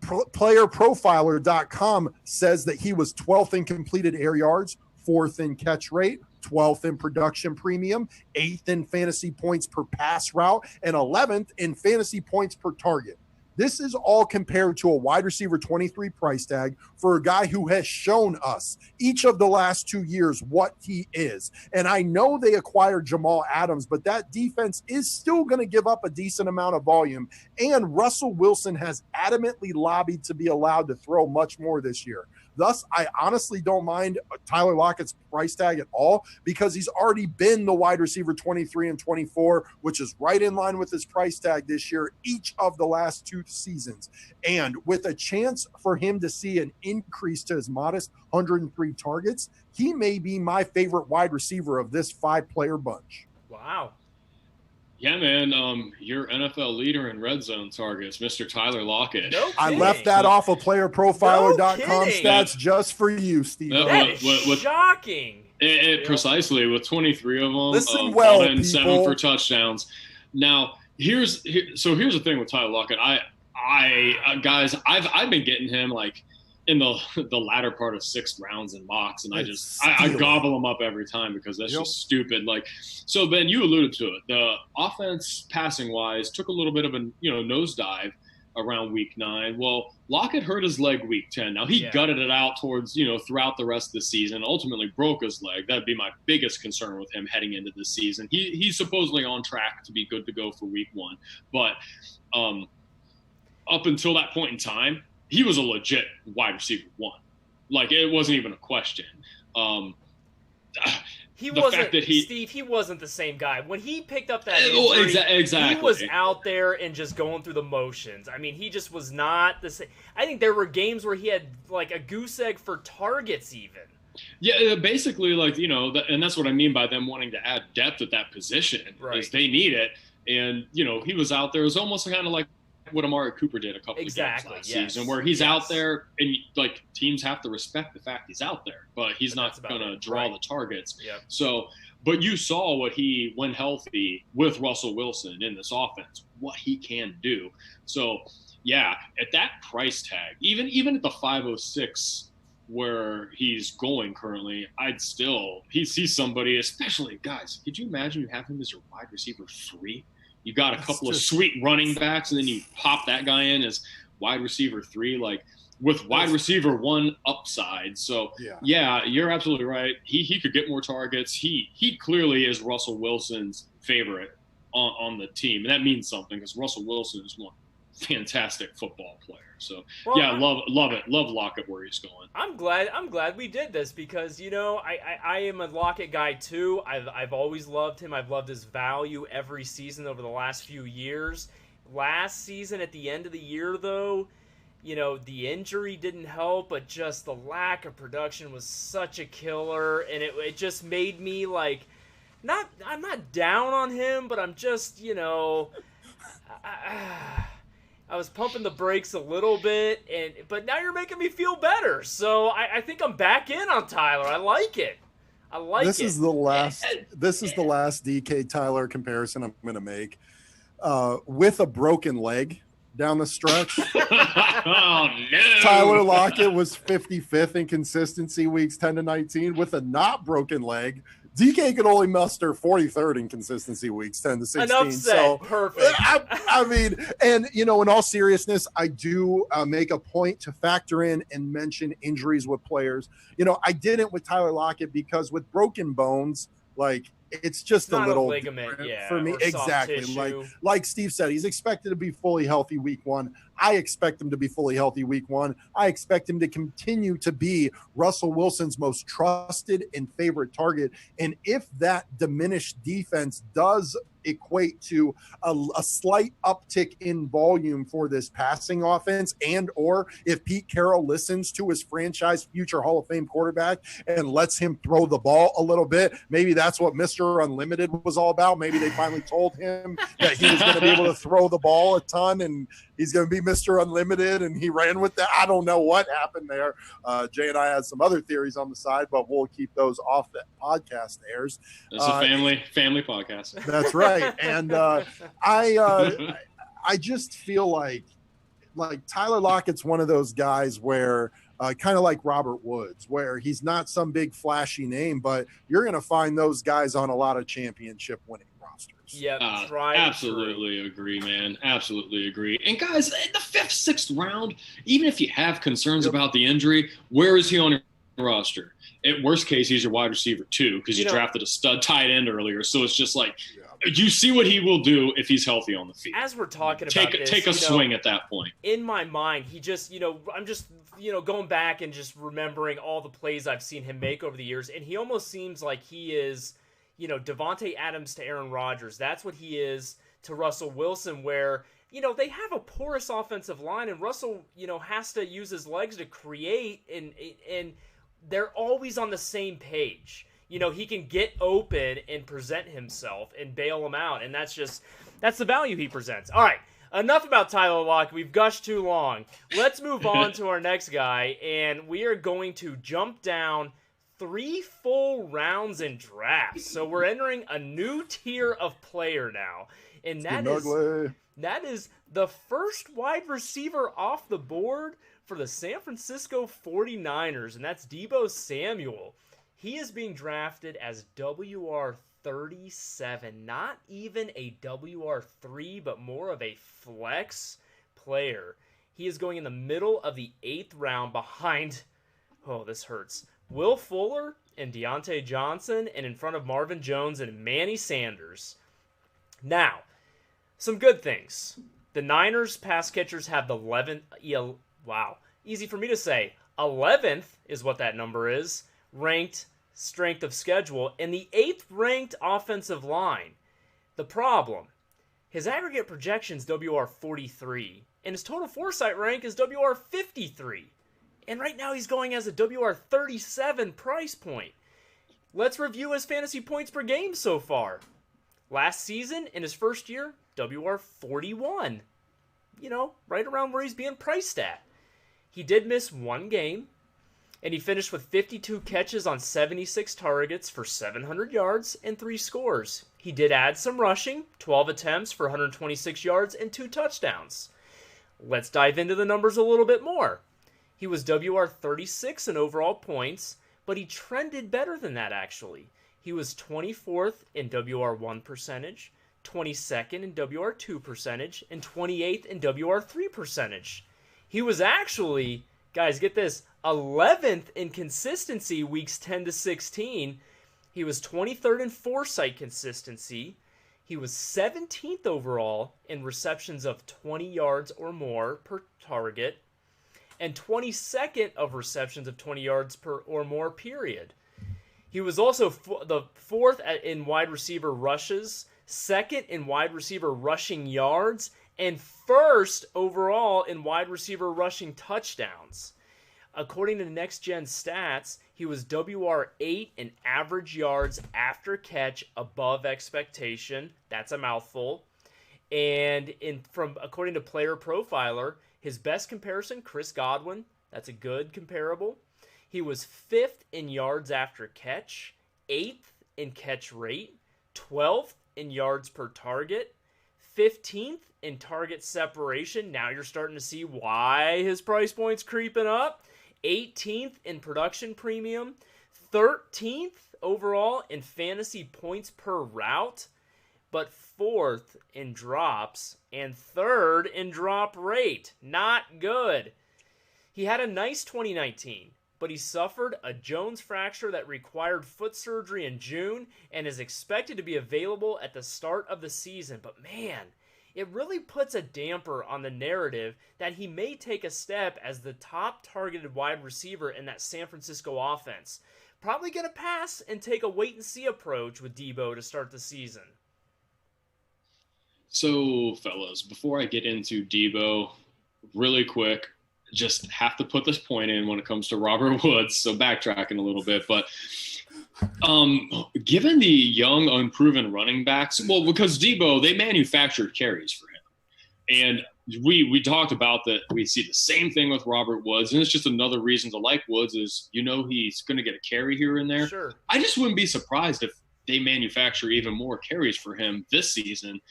Playerprofiler.com says that he was 12th in completed air yards, 4th in catch rate, 12th in production premium, 8th in fantasy points per pass route, and 11th in fantasy points per target. This is all compared to a wide receiver 23 price tag for a guy who has shown us each of the last 2 years what he is. And I know they acquired Jamal Adams, but that defense is still going to give up a decent amount of volume. And Russell Wilson has adamantly lobbied to be allowed to throw much more this year. Thus, I honestly don't mind Tyler Lockett's price tag at all, because he's already been the wide receiver 23 and 24, which is right in line with his price tag this year, each of the last 2 seasons. And with a chance for him to see an increase to his modest 103 targets, he may be my favorite wide receiver of this 5-player bunch. Wow. Yeah, man, your NFL leader in red zone targets, Mr. Tyler Lockett. No I left that off of playerprofiler.com stats just for you, Steve. That is shocking. Precisely, with 23 of them. Listen well, and people. 7 for touchdowns. Now, here's the thing with Tyler Lockett. Guys, I've been getting him like in the latter part of 6th rounds in mocks, and I gobble them up every time because that's just stupid. Like, so Ben, you alluded to it. The offense passing wise took a little bit of a nosedive around week 9. Well, Lockett hurt his leg week 10. Now he gutted it out towards throughout the rest of the season. Ultimately broke his leg. That'd be my biggest concern with him heading into the season. He's supposedly on track to be good to go for week 1, but up until that point in time, he was a legit wide receiver 1. Like, it wasn't even a question. He wasn't the same guy. When he picked up that injury, exactly. He was out there and just going through the motions. I mean, he just was not the same. I think there were games where he had, like, a goose egg for targets even. Yeah, basically, like, and that's what I mean by them wanting to add depth at that position. Right. Is they need it. And, he was out there. It was almost kind of like what Amari Cooper did a couple of games last season, where he's out there, and like teams have to respect the fact he's out there, but he's not going to draw the targets. Yep. So, but you saw what he, when healthy, with Russell Wilson in this offense, what he can do. So, yeah, at that price tag, even at the 506 where he's going currently, he's somebody, especially guys. Could you imagine you have him as your wide receiver 3? You got a couple of sweet running backs, and then you pop that guy in as wide receiver 3, like with wide receiver 1 upside. So yeah, you're absolutely right. He could get more targets. He clearly is Russell Wilson's favorite on the team, and that means something because Russell Wilson is one fantastic football player. So love it. Love Lockett where he's going. I'm glad we did this because I am a Lockett guy too. I've always loved him. I've loved his value every season over the last few years. Last season at the end of the year though, the injury didn't help, but just the lack of production was such a killer, and it just made me like I'm not down on him, but I'm just I was pumping the brakes a little bit, but now you're making me feel better. So I think I'm back in on Tyler. I like it. This is the last DK Tyler comparison I'm going to make. With a broken leg down the stretch. Oh, no. Tyler Lockett was 55th in consistency weeks 10 to 19 with a not broken leg. DK could only muster 43rd in consistency weeks 10 to 16. Enough said. So Perfect. I mean, and in all seriousness, I do make a point to factor in and mention injuries with players. I didn't with Tyler Lockett because with broken bones, like it's just a little ligament, for me. Exactly. Like Steve said, he's expected to be fully healthy week 1. I expect him to be fully healthy week 1. I expect him to continue to be Russell Wilson's most trusted and favorite target. And if that diminished defense does equate to a slight uptick in volume for this passing offense, and or if Pete Carroll listens to his franchise future Hall of Fame quarterback and lets him throw the ball a little bit. Maybe that's what Mr. Unlimited was all about. Maybe they finally told him that he was going to be able to throw the ball a ton and he's going to be Mr. Unlimited, and he ran with that. I don't know what happened there. Jay and I had some other theories on the side, but we'll keep those off the podcast airs. It's a family podcast. That's right. And I just feel like Tyler Lockett's one of those guys where kind of like Robert Woods, where he's not some big flashy name, but you're going to find those guys on a lot of championship winning rosters. Yeah, absolutely agree, man. Absolutely agree. And guys, in the 5th, 6th round, even if you have concerns about the injury, where is he on your roster? At worst case, he's your wide receiver too, because you drafted a stud tight end earlier. So it's just like, you see what he will do if he's healthy on the field. As we're talking about this, take a swing at that point. In my mind, he just, I'm just, going back and just remembering all the plays I've seen him make over the years, and he almost seems like he is, Devontae Adams to Aaron Rodgers. That's what he is to Russell Wilson, where, they have a porous offensive line, and Russell, has to use his legs to create, and they're always on the same page. He can get open and present himself and bail them out, and that's the value he presents. All right, enough about Tyler Lockett. We've gushed too long. Let's move on to our next guy, and we are going to jump down 3 full rounds in drafts. So we're entering a new tier of player now, and that is the first wide receiver off the board for the San Francisco 49ers, and that's Deebo Samuel. He is being drafted as WR37, not even a WR3, but more of a flex player. He is going in the middle of the 8th round behind, this hurts, Will Fuller and Deontay Johnson, and in front of Marvin Jones and Manny Sanders. Now, some good things. The Niners pass catchers have the 11th, easy for me to say, 11th is what that number is, ranked strength of schedule, and the 8th ranked offensive line. The problem, his aggregate projections WR43, and his total Foresight rank is WR53. And right now he's going as a WR37 price point. Let's review his fantasy points per game so far. Last season, in his first year, WR41. Right around where he's being priced at. He did miss 1 game, and he finished with 52 catches on 76 targets for 700 yards and 3 scores. He did add some rushing, 12 attempts for 126 yards and 2 touchdowns. Let's dive into the numbers a little bit more. He was WR36 in overall points, but he trended better than that actually. He was 24th in WR1 percentage, 22nd in WR2 percentage, and 28th in WR3 percentage. He was actually, guys, get this, 11th in consistency weeks 10 to 16. He was 23rd in Foresight consistency. He was 17th overall in receptions of 20 yards or more per target, and 22nd of receptions of 20 yards per or more period. He was also the 4th in wide receiver rushes, 2nd in wide receiver rushing yards, and 1st overall in wide receiver rushing touchdowns. According to Next Gen Stats, he was WR8 in average yards after catch above expectation. That's a mouthful. And according to Player Profiler, his best comparison, Chris Godwin. That's a good comparable. He was 5th in yards after catch, 8th in catch rate, 12th in yards per target, 15th in target separation. Now you're starting to see why his price point's creeping up. 18th in production premium, 13th overall in fantasy points per route, but 4th in drops and 3rd in drop rate. Not good. He had a nice 2019, but he suffered a Jones fracture that required foot surgery in June and is expected to be available at the start of the season. But man, it really puts a damper on the narrative that he may take a step as the top targeted wide receiver in that San Francisco offense. Probably going to pass and take a wait-and-see approach with Deebo to start the season. So, fellas, before I get into Debo, really quick, just have to put this point in when it comes to Robert Woods. So backtracking a little bit, but given the young, unproven running backs, well, because Debo, they manufactured carries for him. And we talked about that. We see the same thing with Robert Woods, and it's just another reason to like Woods is, he's going to get a carry here and there. Sure. I just wouldn't be surprised if they manufacture even more carries for him this season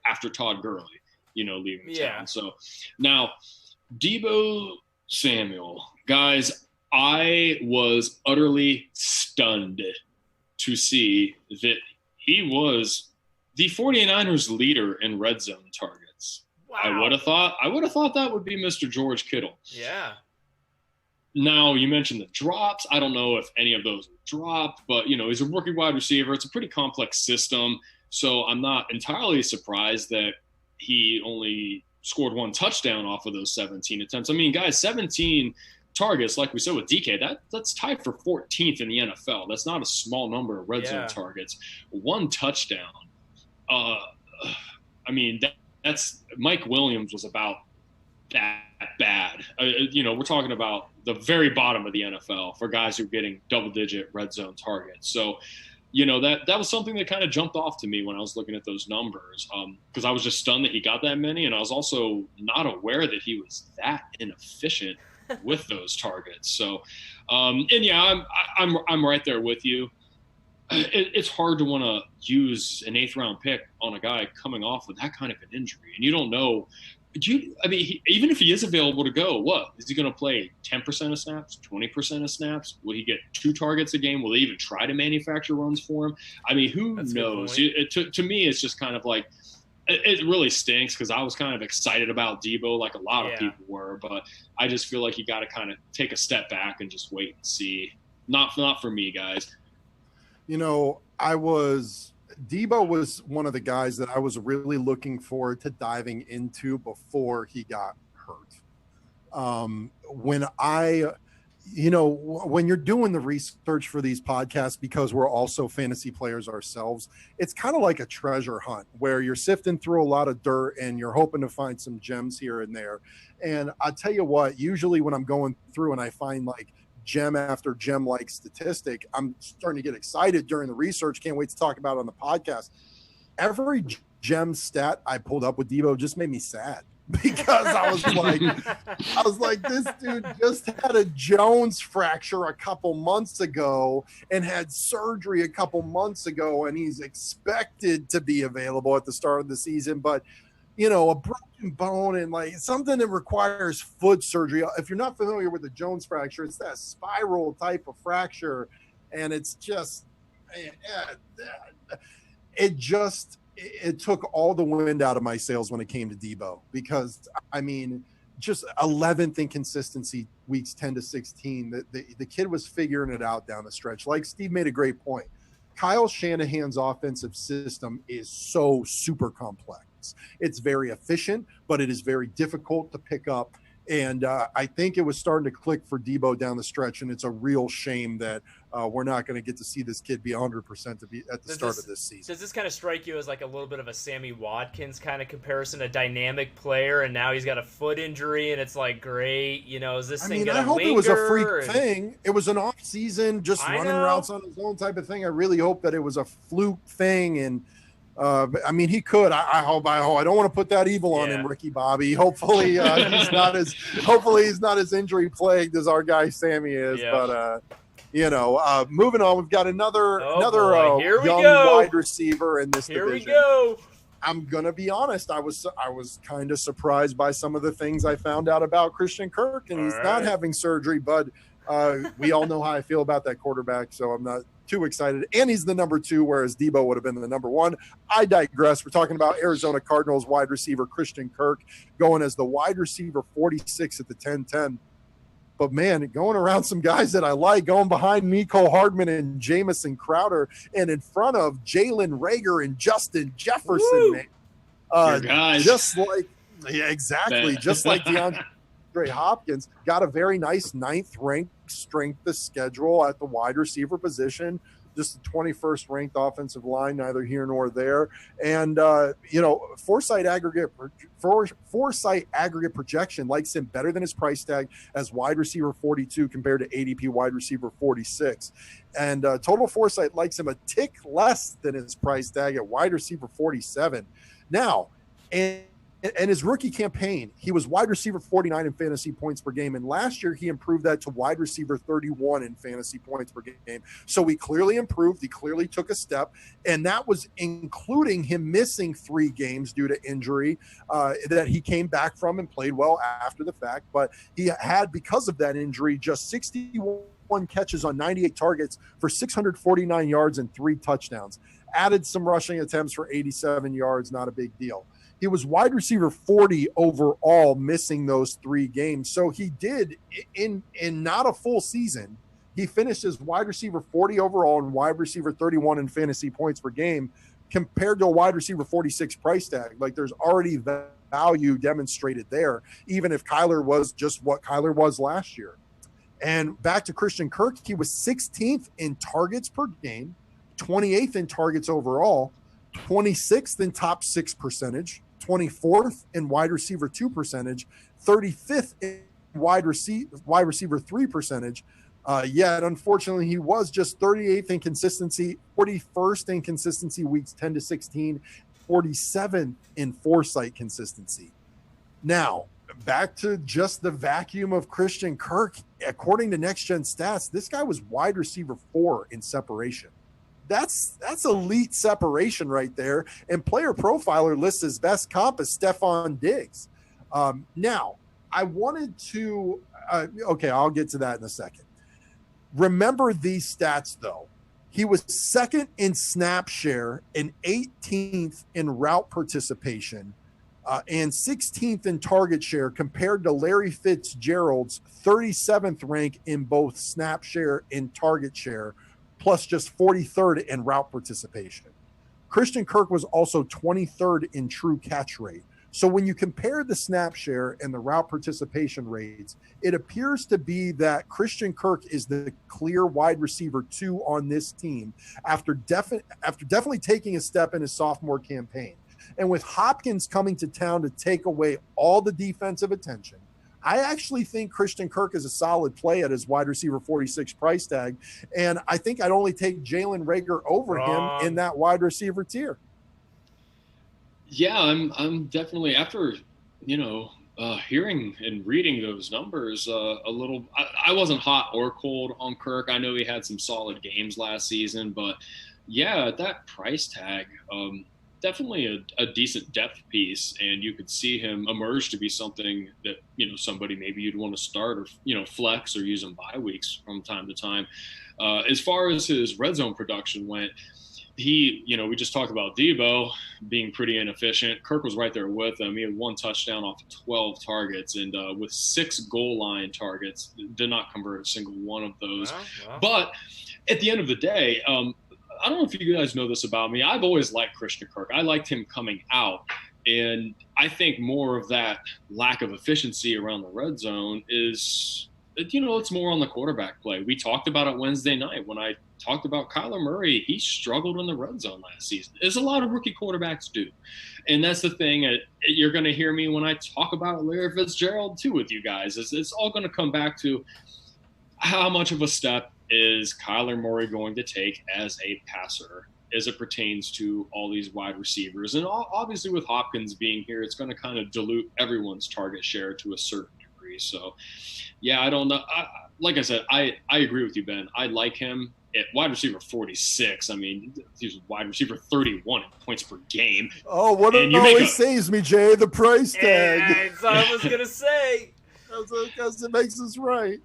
after Todd Gurley, leaving town. So now Debo Samuel, guys, I was utterly stunned to see that he was the 49ers leader in red zone targets. Wow. I would have thought that would be Mr. George Kittle. Yeah. Now, you mentioned the drops. I don't know if any of those were dropped, but, he's a rookie wide receiver. It's a pretty complex system. So I'm not entirely surprised that he only scored one touchdown off of those 17 attempts. I mean, guys, 17 targets, like we said with DK, that's tied for 14th in the NFL. That's not a small number of red zone targets. One touchdown. That's Mike Williams was about that bad. We're talking about the very bottom of the NFL for guys who are getting double-digit red zone targets. So, that was something that kind of jumped off to me when I was looking at those numbers, because I was just stunned that he got that many, and I was also not aware that he was that inefficient with those targets. So, I'm right there with you. It's hard to want to use an 8th round pick on a guy coming off with that kind of an injury, and you don't know. Even if he is available to go, what is he going to play? 10% of snaps, 20% of snaps? Will he get 2 targets a game? Will they even try to manufacture runs for him? Who knows? To me, it's just kind of like it really stinks because I was kind of excited about Debo, like a lot of people were, but I just feel like you got to kind of take a step back and just wait and see. Not for me, guys. Debo was one of the guys that I was really looking forward to diving into before he got hurt. When you're doing the research for these podcasts, because we're also fantasy players ourselves, it's kind of like a treasure hunt where you're sifting through a lot of dirt and you're hoping to find some gems here and there. And I tell you what, usually when I'm going through and I find like gem after gem like statistic, I'm starting to get excited during the research. Can't wait to talk about it on the podcast. Every gem stat I pulled up with Debo just made me sad because I was like, this dude just had a Jones fracture a couple months ago and had surgery a couple months ago, and he's expected to be available at the start of the season, but a broken bone and like something that requires foot surgery. If you're not familiar with the Jones fracture, it's that spiral type of fracture. And it's just, it took all the wind out of my sails when it came to Debo, because just 11th in consistency weeks 10 to 16. The kid was figuring it out down the stretch. Like Steve made a great point. Kyle Shanahan's offensive system is so super complex. It's very efficient, but it is very difficult to pick up. And I think it was starting to click for Debo down the stretch, and it's a real shame that we're not going to get to see this kid be 100% at the start of this season. Does this kind of strike you as like a little bit of a Sammy Watkins kind of comparison, a dynamic player, and now he's got a foot injury, and it's like, great, is this thing going to linger? I hope it was a freak thing. It was an off season, just running routes on his own type of thing. I really hope that it was a fluke thing, and he could. I hope. I don't want to put that evil on him, Ricky Bobby. Hopefully, he's not as injury plagued as our guy Sammy is. Yeah. But moving on, we've got another young wide receiver in this division. Here we go. I'm gonna be honest. I was kind of surprised by some of the things I found out about Christian Kirk, and he's not having surgery. But we all know how I feel about that quarterback, so I'm not too excited. And he's the number 2, whereas Debo would have been the number 1. I digress. We're talking about Arizona Cardinals wide receiver Christian Kirk going as the wide receiver 46 at the 10-10. But man, going around some guys that I like, going behind Mecole Hardman and Jamison Crowder, and in front of Jalen Reagor and Justin Jefferson, man. Just like DeAndre Hopkins, got a very nice 9th ranked strength of schedule at the wide receiver position. just the 21st ranked offensive line, neither here nor there. And, Foresight aggregate projection likes him better than his price tag as wide receiver 42 compared to ADP wide receiver 46. And Total Foresight likes him a tick less than his price tag at wide receiver 47. Now, and his rookie campaign, he was wide receiver 49 in fantasy points per game. And last year, he improved that to wide receiver 31 in fantasy points per game. So he clearly improved. He clearly took a step. And that was including him missing 3 games due to injury that he came back from and played well after the fact. But he had, because of that injury, just 61 catches on 98 targets for 649 yards and 3 touchdowns. Added some rushing attempts for 87 yards, not a big deal. He was wide receiver 40 overall, missing those 3 games. So he did, in not a full season, he finished as wide receiver 40 overall and wide receiver 31 in fantasy points per game compared to a wide receiver 46 price tag. Like, there's already value demonstrated there, even if Kyler was just what Kyler was last year. And back to Christian Kirk, he was 16th in targets per game, 28th in targets overall, 26th in top 6 percentage, 24th in wide receiver 2 percentage, 35th in wide receiver 3 percentage. Yet, unfortunately, he was just 38th in consistency, 41st in consistency weeks 10 to 16, 47th in Foresight consistency. Now, back to just the vacuum of Christian Kirk. According to Next Gen Stats, this guy was wide receiver 4 in separation. That's elite separation right there. And Player Profiler lists his best comp as Stephon Diggs. Now, I wanted to I'll get to that in a second. Remember these stats, though. He was 2nd in snap share and 18th in route participation and 16th in target share compared to Larry Fitzgerald's 37th rank in both snap share and target share, plus just 43rd in route participation. Christian Kirk was also 23rd in true catch rate. So when you compare the snap share and the route participation rates, it appears to be that Christian Kirk is the clear wide receiver 2 on this team after definitely taking a step in his sophomore campaign. And with Hopkins coming to town to take away all the defensive attention, I actually think Christian Kirk is a solid play at his wide receiver 46 price tag. And I think I'd only take Jalen Reagor over him in that wide receiver tier. Yeah, I'm definitely, after, hearing and reading those numbers a little, I wasn't hot or cold on Kirk. I know he had some solid games last season, but yeah, that price tag, definitely a decent depth piece, and you could see him emerge to be something that, somebody maybe you'd want to start or, flex or use in bye weeks from time to time. As far as his red zone production went, we just talked about Debo being pretty inefficient. Kirk was right there with him. He had 1 touchdown off of 12 targets, and with 6 goal line targets, did not convert a single one of those. Wow. But at the end of the day, I don't know if you guys know this about me. I've always liked Christian Kirk. I liked him coming out. And I think more of that lack of efficiency around the red zone is, it's more on the quarterback play. We talked about it Wednesday night when I talked about Kyler Murray. He struggled in the red zone last season, as a lot of rookie quarterbacks do. And that's the thing. You're going to hear me when I talk about Larry Fitzgerald, too, with you guys. It's all going to come back to how much of a step is Kyler Murray going to take as a passer as it pertains to all these wide receivers. And obviously with Hopkins being here, it's going to kind of dilute everyone's target share to a certain degree. So, yeah, I don't know. Like I said, I agree with you, Ben. I like him at wide receiver 46. I mean, he's wide receiver 31 in points per game. Oh, what it always saves me, Jay, the price tag. Yeah, that's what I was going to say. Because it makes us right.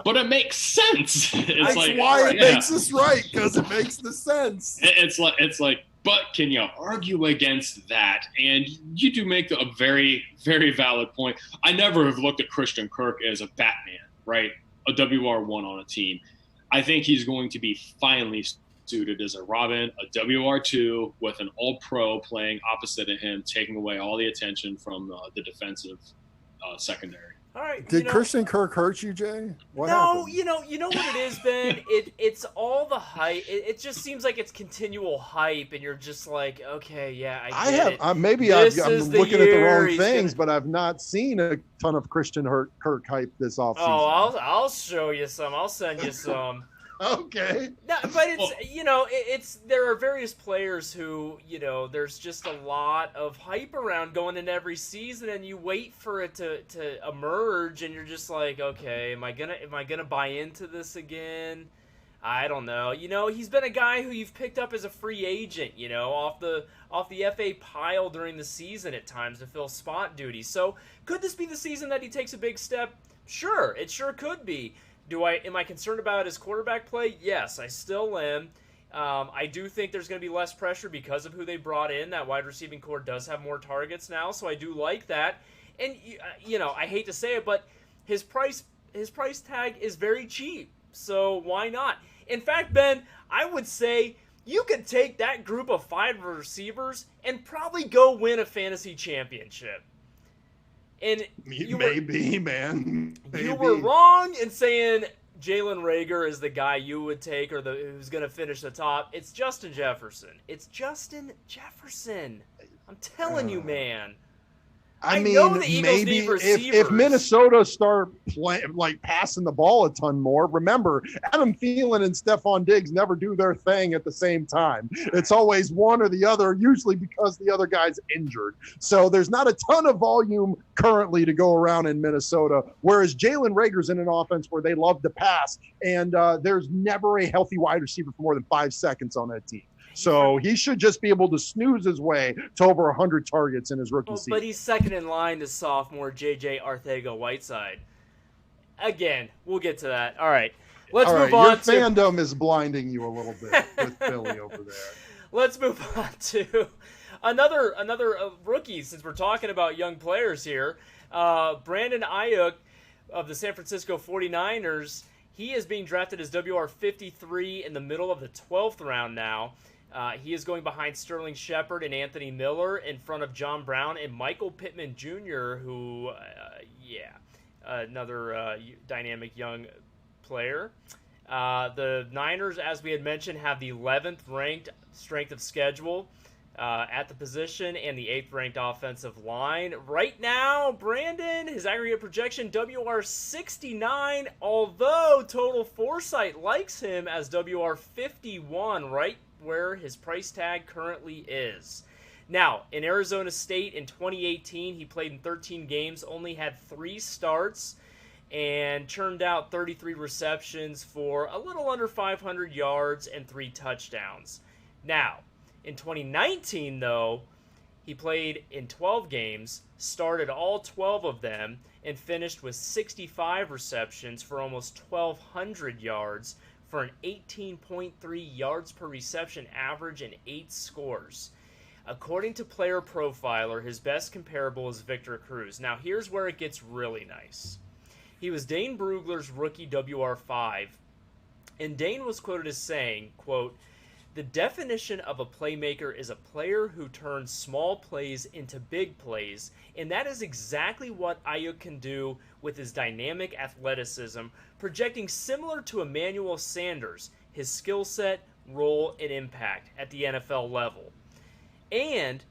But it makes sense. That's why it makes us right, because it makes the sense. It's like, but can you argue against that? And you do make a very, very valid point. I never have looked at Christian Kirk as a Batman, right? A WR1 on a team. I think he's going to be finally suited as a Robin, a WR2 with an all-pro playing opposite of him, taking away all the attention from the defensive secondary. All right. Did Christian Kirk hurt you, Jay? What no, happened? you know what it is, Ben. It's all the hype. It just seems like it's continual hype, and you're just like, okay, yeah, I get it. Maybe I'm looking at the wrong things, but I've not seen a ton of Christian Kirk hype this offseason. Oh, I'll show you some. I'll send you some. Okay. No, but it's there are various players who, there's just a lot of hype around going into every season, and you wait for it to emerge, and you're just like, okay, am I gonna buy into this again? I don't know. He's been a guy who you've picked up as a free agent, off the FA pile during the season at times to fill spot duty. So could this be the season that he takes a big step? Sure, it sure could be. Am I concerned about his quarterback play? Yes, I still am. I do think there's going to be less pressure because of who they brought in. That wide receiving core does have more targets now, so I do like that. And I hate to say it, but his price tag is very cheap. So why not? In fact, Ben, I would say you could take that group of 5 receivers and probably go win a fantasy championship. And you were wrong in saying Jalen Reagor is the guy you would take or who's going to finish the top. It's Justin Jefferson. I'm telling you, man. I know the Eagles need receivers. If Minnesota start passing the ball a ton more, remember, Adam Thielen and Stephon Diggs never do their thing at the same time. It's always one or the other, usually because the other guy's injured. So there's not a ton of volume currently to go around in Minnesota, whereas Jalen Reagor's in an offense where they love to pass, and there's never a healthy wide receiver for more than 5 seconds on that team. So he should just be able to snooze his way to over 100 targets in his rookie season. But he's second in line to sophomore J.J. Arcega-Whiteside. Again, we'll get to that. All right, let's move on. Your fandom is blinding you a little bit with Philly over there. Let's move on to another rookie, since we're talking about young players here. Brandon Ayuk of the San Francisco 49ers. He is being drafted as WR53 in the middle of the 12th round now. He is going behind Sterling Shepard and Anthony Miller, in front of John Brown and Michael Pittman Jr., who, another dynamic young player. The Niners, as we had mentioned, have the 11th ranked strength of schedule at the position and the 8th ranked offensive line. Right now, Brandon, his aggregate projection, WR69, although Total Foresight likes him as WR51, right where his price tag currently is. Now, in Arizona State in 2018, he played in 13 games, only had 3 starts, and churned out 33 receptions for a little under 500 yards and 3 touchdowns. Now, in 2019, though, he played in 12 games, started all 12 of them, and finished with 65 receptions for almost 1,200 yards for an 18.3 yards per reception average and 8 scores. According to Player Profiler, his best comparable is Victor Cruz. Now, here's where it gets really nice. He was Dane Brugler's rookie WR5, and Dane was quoted as saying, quote, "The definition of a playmaker is a player who turns small plays into big plays, and that is exactly what Ayuk can do with his dynamic athleticism, projecting similar to Emmanuel Sanders, his skill set, role, and impact at the NFL level." And,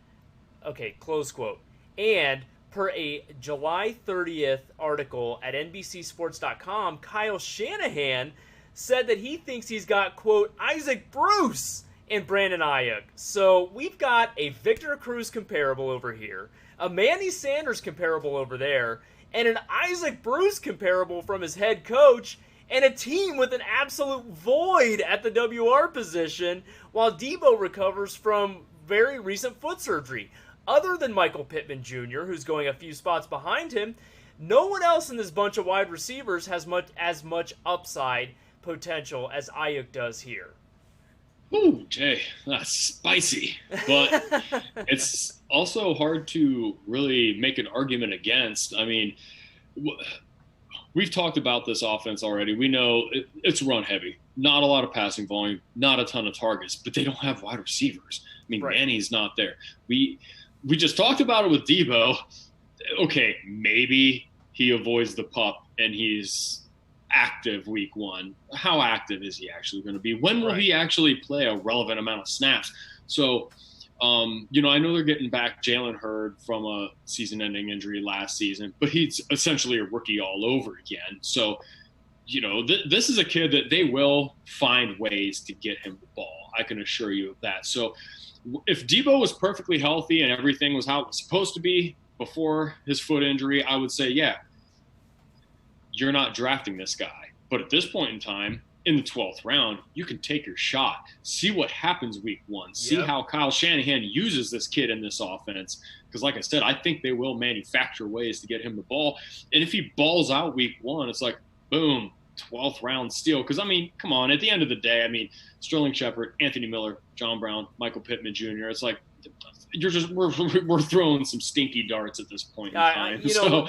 okay, close quote, and per a July 30th article at NBCSports.com, Kyle Shanahan said that he thinks he's got, quote, Isaac Bruce and Brandon Ayuk. So we've got a Victor Cruz comparable over here, a Manny Sanders comparable over there, and an Isaac Bruce comparable from his head coach, and a team with an absolute void at the WR position, while Debo recovers from very recent foot surgery. Other than Michael Pittman Jr., who's going a few spots behind him, no one else in this bunch of wide receivers has as much upside potential as Ayuk does here. Ooh, Jay, that's spicy. But it's also hard to really make an argument against. I mean, we've talked about this offense already. We know it's run heavy. Not a lot of passing volume, not a ton of targets, but they don't have wide receivers. I mean, right. Manny's not there. We just talked about it with Debo. Okay, maybe he avoids the pup and he's active week 1. How active is he actually going to be? When will he actually play a relevant amount of snaps? So, you know, I know they're getting back Jalen Hurd from a season-ending injury last season, but he's essentially a rookie all over again. So, you know, this is a kid that they will find ways to get him the ball. I can assure you of that. So if Debo was perfectly healthy and everything was how it was supposed to be before his foot injury, I would say, yeah, you're not drafting this guy. But at this point in time, in the 12th round, you can take your shot. See what happens week 1. See how Kyle Shanahan uses this kid in this offense. Because like I said, I think they will manufacture ways to get him the ball. And if he balls out week 1, it's like, boom, 12th round steal. Because, I mean, come on, at the end of the day, I mean, Sterling Shepard, Anthony Miller, John Brown, Michael Pittman Jr., it's like we're throwing some stinky darts at this point in time. You know,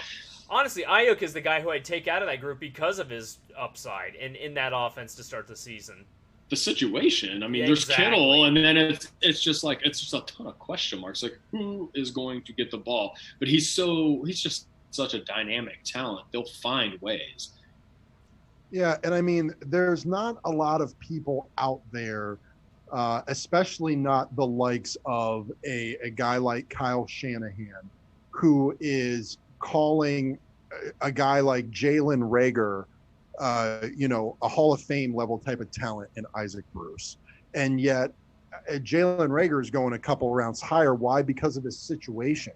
honestly, Ayuk is the guy who I'd take out of that group because of his upside in that offense to start the season. The situation, I mean, there's Kittle, and then it's just a ton of question marks. Like, who is going to get the ball? But he's just such a dynamic talent. They'll find ways. Yeah, and I mean, there's not a lot of people out there, especially not the likes of a guy like Kyle Shanahan, who is calling a guy like Jalen Reagor, you know, a Hall of Fame level type of talent in Isaac Bruce. And yet Jalen Reagor is going a couple rounds higher. Why? Because of his situation.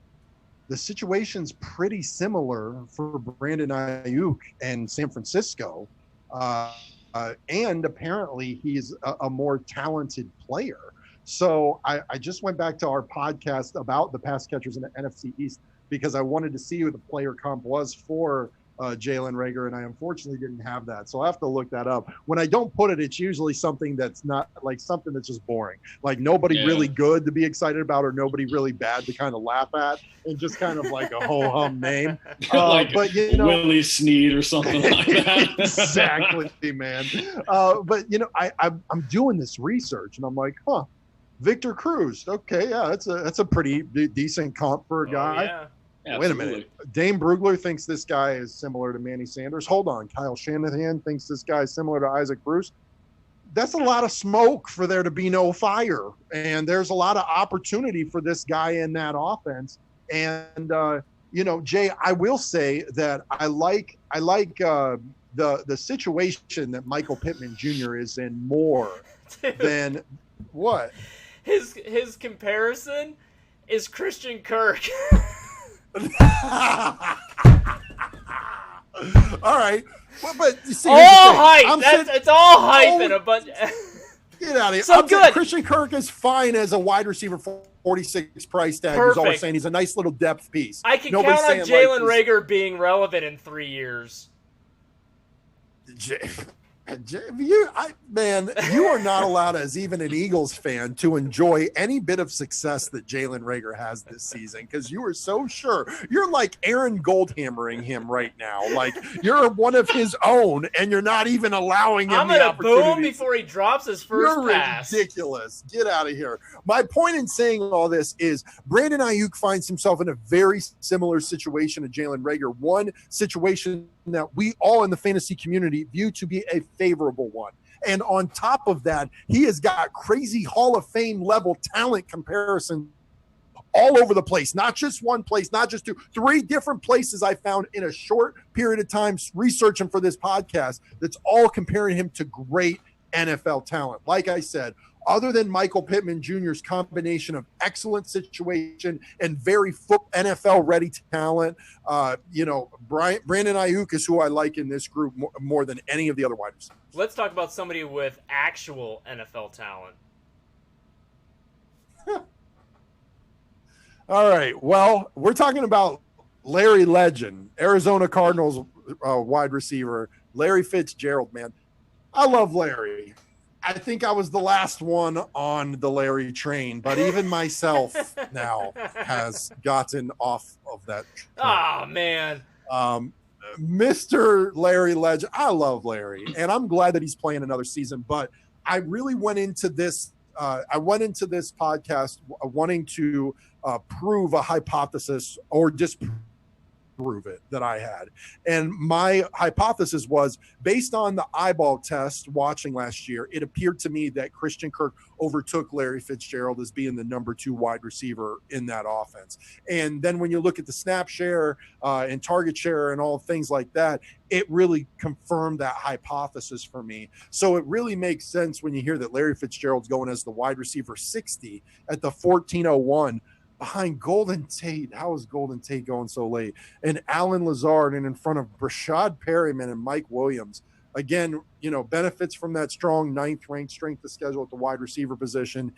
The situation's pretty similar for Brandon Ayuk and San Francisco. And apparently he's a more talented player. So I just went back to our podcast about the pass catchers in the NFC East because I wanted to see who the player comp was for Jalen Reagor, and I unfortunately didn't have that. So I have to look that up. When I don't put it, it's usually something that's not like something that's just boring. Like nobody really good to be excited about or nobody really bad to kind of laugh at and just kind of like a ho-hum name. Like but, you know, Willie Snead or something like that. Exactly, man. But, you know, I'm doing this research and I'm like, Victor Cruz. Okay, yeah, that's a pretty decent comp for a guy. Yeah. Wait a minute. Dane Brugler thinks this guy is similar to Manny Sanders. Hold on. Kyle Shanahan thinks this guy is similar to Isaac Bruce. That's a lot of smoke for there to be no fire. And there's a lot of opportunity for this guy in that offense. And, you know, Jay, I will say that I like the situation that Michael Pittman Jr. is in more than what? His comparison is Christian Kirk. All right, but you see, all hype. It's all hype and a bunch. Get out of here. So good. Christian Kirk is fine as a wide receiver for 46 price tag. Perfect. He's always saying he's a nice little depth piece. I can count on Jalen Reagor being relevant in 3 years. You are not allowed as even an Eagles fan to enjoy any bit of success that Jalen Reagor has this season because you are so sure. You're like Aaron Goldhammering him right now. Like you're one of his own and you're not even allowing him the opportunity. I'm going to boom before he drops his first pass. You're ridiculous. Get out of here. My point in saying all this is Brandon Ayuk finds himself in a very similar situation to Jalen Reagor. One situation that we all in the fantasy community view to be a favorable one. And on top of that, he has got crazy Hall of Fame level talent comparison all over the place, not just one place, not just two, 3 different places I found in a short period of time researching for this podcast that's all comparing him to great NFL talent. Like I said, other than Michael Pittman Jr.'s combination of excellent situation and very NFL ready talent, you know, Brandon Ayuk is who I like in this group more than any of the other wide receivers. Let's talk about somebody with actual NFL talent. All right. Well, we're talking about Larry Legend, Arizona Cardinals wide receiver, Larry Fitzgerald, man. I love Larry. I think I was the last one on the Larry train, but even myself now has gotten off of that train. Oh, man. Mr. Larry Legend. I love Larry, and I'm glad that he's playing another season, but I really went into this podcast wanting to prove a hypothesis or disprove disprove it that I had. And my hypothesis was based on the eyeball test watching last year, it appeared to me that Christian Kirk overtook Larry Fitzgerald as being the number 2 wide receiver in that offense. And then when you look at the snap share and target share and all things like that, it really confirmed that hypothesis for me. So it really makes sense when you hear that Larry Fitzgerald's going as the wide receiver 60 at the 1401 behind Golden Tate. How is Golden Tate going so late? And Alan Lazard, and in front of Brashad Perryman and Mike Williams. Again, benefits from that strong 9th-ranked strength of schedule at the wide receiver position.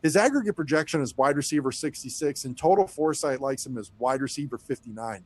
His aggregate projection is wide receiver 66, and total Foresight likes him as wide receiver 59.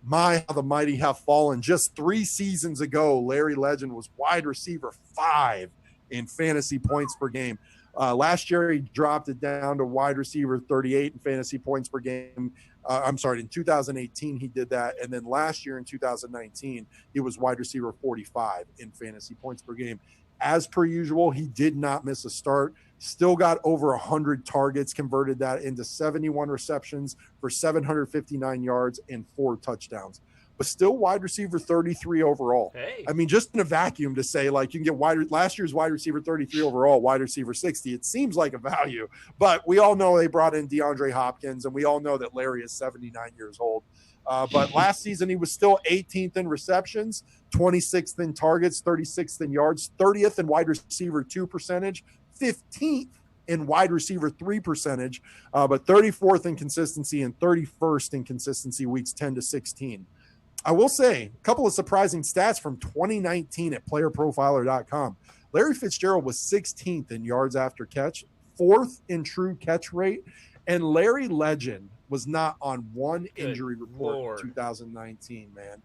My, how the mighty have fallen. Just 3 seasons ago, Larry Legend was wide receiver 5 in fantasy points per game. Last year, he dropped it down to wide receiver 38 in fantasy points per game. In 2018, he did that. And then last year in 2019, he was wide receiver 45 in fantasy points per game. As per usual, he did not miss a start. Still got over 100 targets, converted that into 71 receptions for 759 yards and 4 touchdowns. But still wide receiver 33 overall. Hey. I mean, just in a vacuum to say, like, you can get last year's wide receiver 33 overall, wide receiver 60, it seems like a value. But we all know they brought in DeAndre Hopkins, and we all know that Larry is 79 years old. But last season, he was still 18th in receptions, 26th in targets, 36th in yards, 30th in wide receiver 2 percentage, 15th in wide receiver 3 percentage, but 34th in consistency and 31st in consistency weeks 10 to 16. I will say a couple of surprising stats from 2019 at playerprofiler.com. Larry Fitzgerald was 16th in yards after catch, 4th in true catch rate, and Larry Legend was not on one injury report in 2019, man.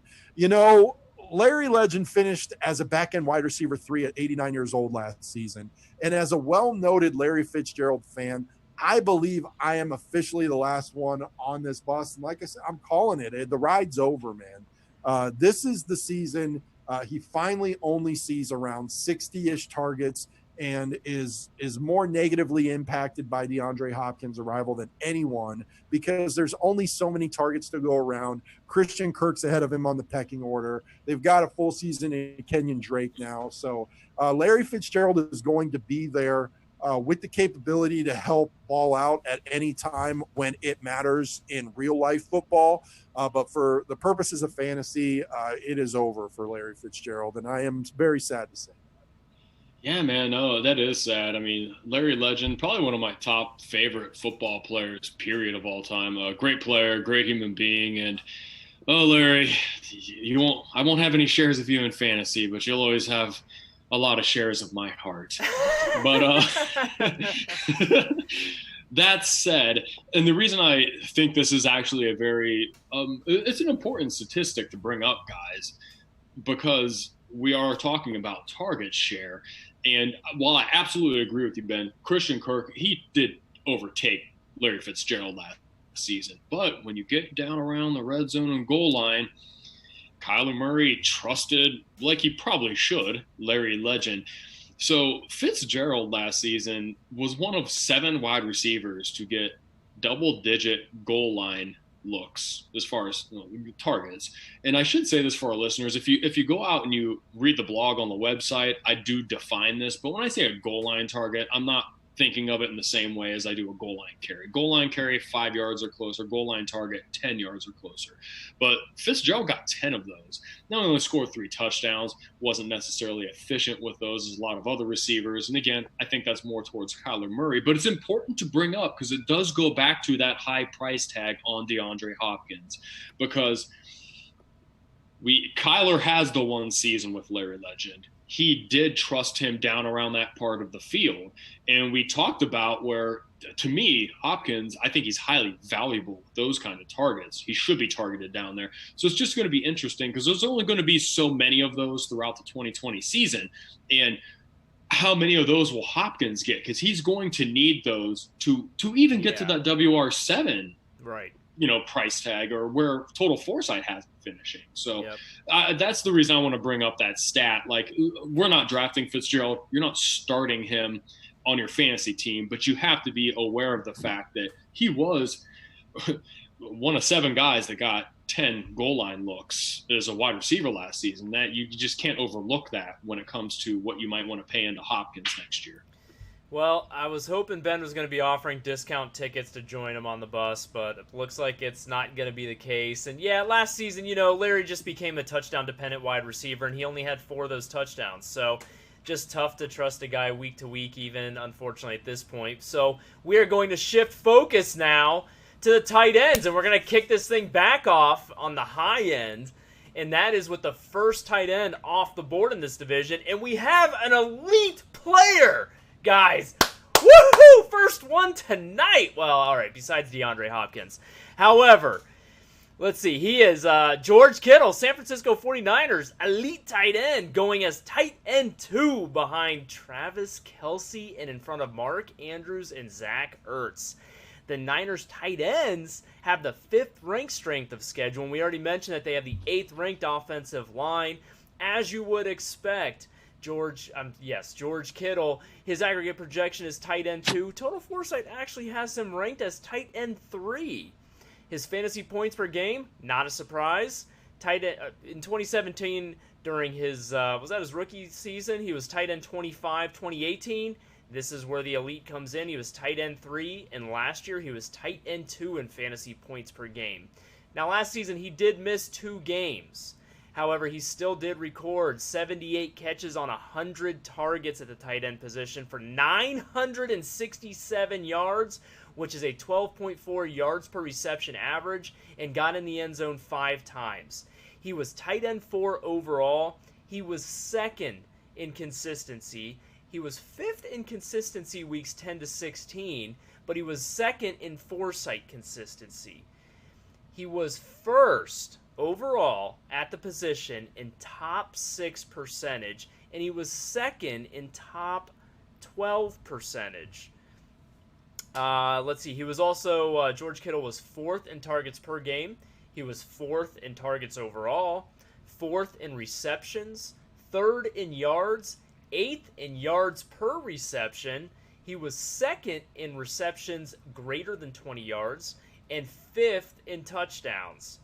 Larry Legend finished as a back-end wide receiver 3 at 89 years old last season. And as a well-noted Larry Fitzgerald fan, I believe I am officially the last one on this bus. And like I said, I'm calling it. The ride's over, man. This is the season. He finally only sees around 60-ish targets and is more negatively impacted by DeAndre Hopkins' arrival than anyone because there's only so many targets to go around. Christian Kirk's ahead of him on the pecking order. They've got a full season in Kenyon Drake now. So Larry Fitzgerald is going to be there with the capability to help ball out at any time when it matters in real life football. But for the purposes of fantasy, it is over for Larry Fitzgerald. And I am very sad to say. Yeah, man, no, that is sad. I mean, Larry Legend, probably one of my top favorite football players, period, of all time. A great player, great human being. And, Larry, I won't have any shares of you in fantasy, but you'll always have a lot of shares of my heart. But that said, and the reason I think this is actually a very it's an important statistic to bring up, guys, because we are talking about target share. And while I absolutely agree with you, Ben, Christian Kirk, he did overtake Larry Fitzgerald last season. But when you get down around the red zone and goal line, Kyler Murray trusted, like he probably should, Larry Legend. So Fitzgerald last season was one of 7 wide receivers to get double-digit goal line looks as far as targets. And I should say this for our listeners, if you go out and you read the blog on the website, I do define this, but when I say a goal line target, I'm not thinking of it in the same way as I do a goal line carry. Goal line carry, 5 yards or closer. Goal line target, 10 yards or closer. But Fitzgerald got 10 of those. Not only scored 3 touchdowns, wasn't necessarily efficient with those as a lot of other receivers. And again, I think that's more towards Kyler Murray. But it's important to bring up because it does go back to that high price tag on DeAndre Hopkins. Because Kyler has the one season with Larry Legend. He did trust him down around that part of the field. And we talked about where, to me, Hopkins, I think he's highly valuable with those kind of targets. He should be targeted down there. So it's just going to be interesting because there's only going to be so many of those throughout the 2020 season. And how many of those will Hopkins get? Because he's going to need those to even get to that WR7 price tag or where Total Foresight has finishing. So that's the reason I want to bring up that stat. Like, we're not drafting Fitzgerald. You're not starting him on your fantasy team, but you have to be aware of the fact that he was one of 7 guys that got 10 goal line looks as a wide receiver last season. That you just can't overlook that when it comes to what you might want to pay into Hopkins next year. Well, I was hoping Ben was going to be offering discount tickets to join him on the bus, but it looks like it's not going to be the case. And yeah, last season, Larry just became a touchdown-dependent wide receiver, and he only had 4 of those touchdowns. So just tough to trust a guy week to week, even, unfortunately, at this point. So we are going to shift focus now to the tight ends, and we're going to kick this thing back off on the high end, and that is with the first tight end off the board in this division. And we have an elite player, guys. Woohoo! First one tonight. Well, all right, besides DeAndre Hopkins. However, let's see. He is George Kittle, San Francisco 49ers, elite tight end, going as tight end 2 behind Travis Kelce and in front of Mark Andrews and Zach Ertz. The Niners tight ends have the 5th ranked strength of schedule, and we already mentioned that they have the 8th ranked offensive line, as you would expect. George Kittle, his aggregate projection is tight end 2. Total Foresight actually has him ranked as tight end 3. His fantasy points per game, not a surprise. Tight end, in 2017, during his was that his rookie season, he was tight end 25. 2018, this is where the elite comes in. He was tight end 3, and last year he was tight end 2 in fantasy points per game. Now, last season he did miss 2 games. However, he still did record 78 catches on 100 targets at the tight end position for 967 yards, which is a 12.4 yards per reception average, and got in the end zone 5 times. He was tight end 4 overall. He was 2nd in consistency. He was 5th in consistency weeks 10 to 16, but he was 2nd in Foresight consistency. He was 1st overall at the position in top 6 percentage, and he was 2nd in top 12 percentage. Let's see, he was also, George Kittle was 4th in targets per game. He was 4th in targets overall, 4th in receptions, 3rd in yards, 8th in yards per reception. He was 2nd in receptions greater than 20 yards, and 5th in touchdowns.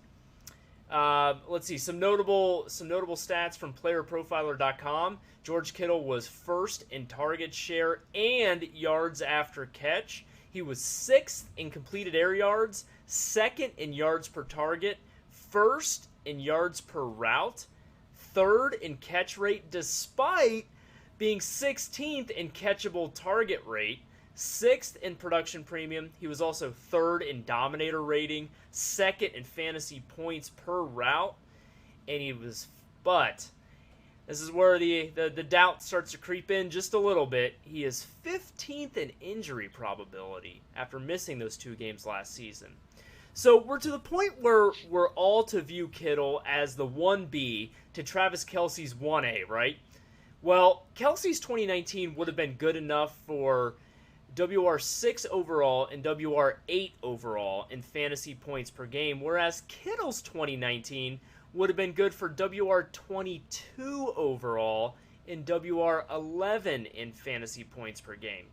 Let's see, some notable stats from playerprofiler.com. George Kittle was 1st in target share and yards after catch. He was 6th in completed air yards, 2nd in yards per target, 1st in yards per route, 3rd in catch rate, despite being 16th in catchable target rate, 6th in production premium. He was also 3rd in dominator rating, 2nd in fantasy points per route, and but this is where the doubt starts to creep in just a little bit. He is 15th in injury probability after missing those 2 games last season. So we're to the point where we're all to view Kittle as the 1B to Travis Kelce's 1A, right? Well, Kelce's 2019 would have been good enough for WR6 overall and WR8 overall in fantasy points per game, whereas Kittle's 2019 would have been good for WR22 overall and WR11 in fantasy points per game.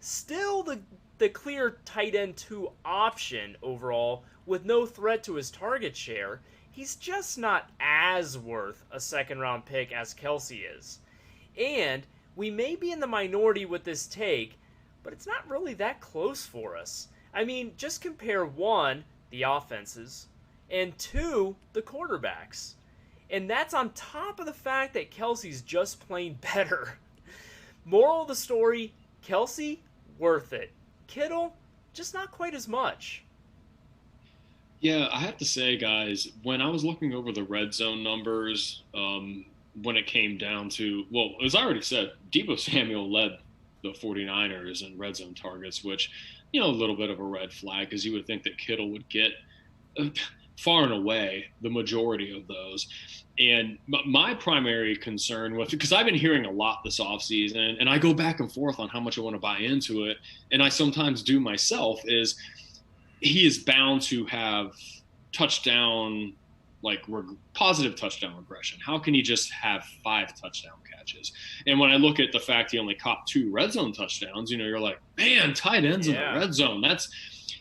Still the clear tight end 2 option overall with no threat to his target share. He's just not as worth a 2nd round pick as Kelce is. And we may be in the minority with this take, but it's not really that close for us. I mean, just compare 1, the offenses, and 2, the quarterbacks. And that's on top of the fact that Kelce's just plain better. Moral of the story, Kelce, worth it. Kittle, just not quite as much. Yeah, I have to say, guys, when I was looking over the red zone numbers, when it came down to, well, as I already said, Deebo Samuel led the 49ers in red zone targets, which, a little bit of a red flag, because you would think that Kittle would get far and away the majority of those. And my primary concern was, because I've been hearing a lot this offseason, and I go back and forth on how much I want to buy into it, and I sometimes do myself, is he is bound to have touchdown, positive touchdown regression. How can he just have 5 touchdown catches? And when I look at the fact he only caught 2 red zone touchdowns, you're like, man, tight ends in the red zone,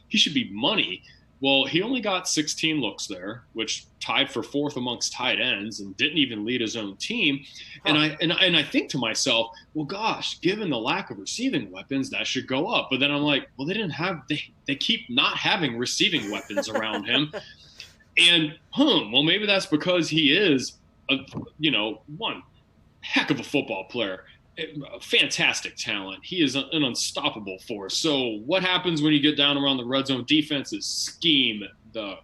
he should be money. Well, he only got 16 looks there, which tied for fourth amongst tight ends, and didn't even lead his own team. Huh. And I think to myself, well, gosh, given the lack of receiving weapons, that should go up. But then I'm like, well, they keep not having receiving weapons around him, and well, maybe that's because he is one heck of a football player. A fantastic talent. He is an unstoppable force. So what happens when you get down around the red zone? Defenses scheme the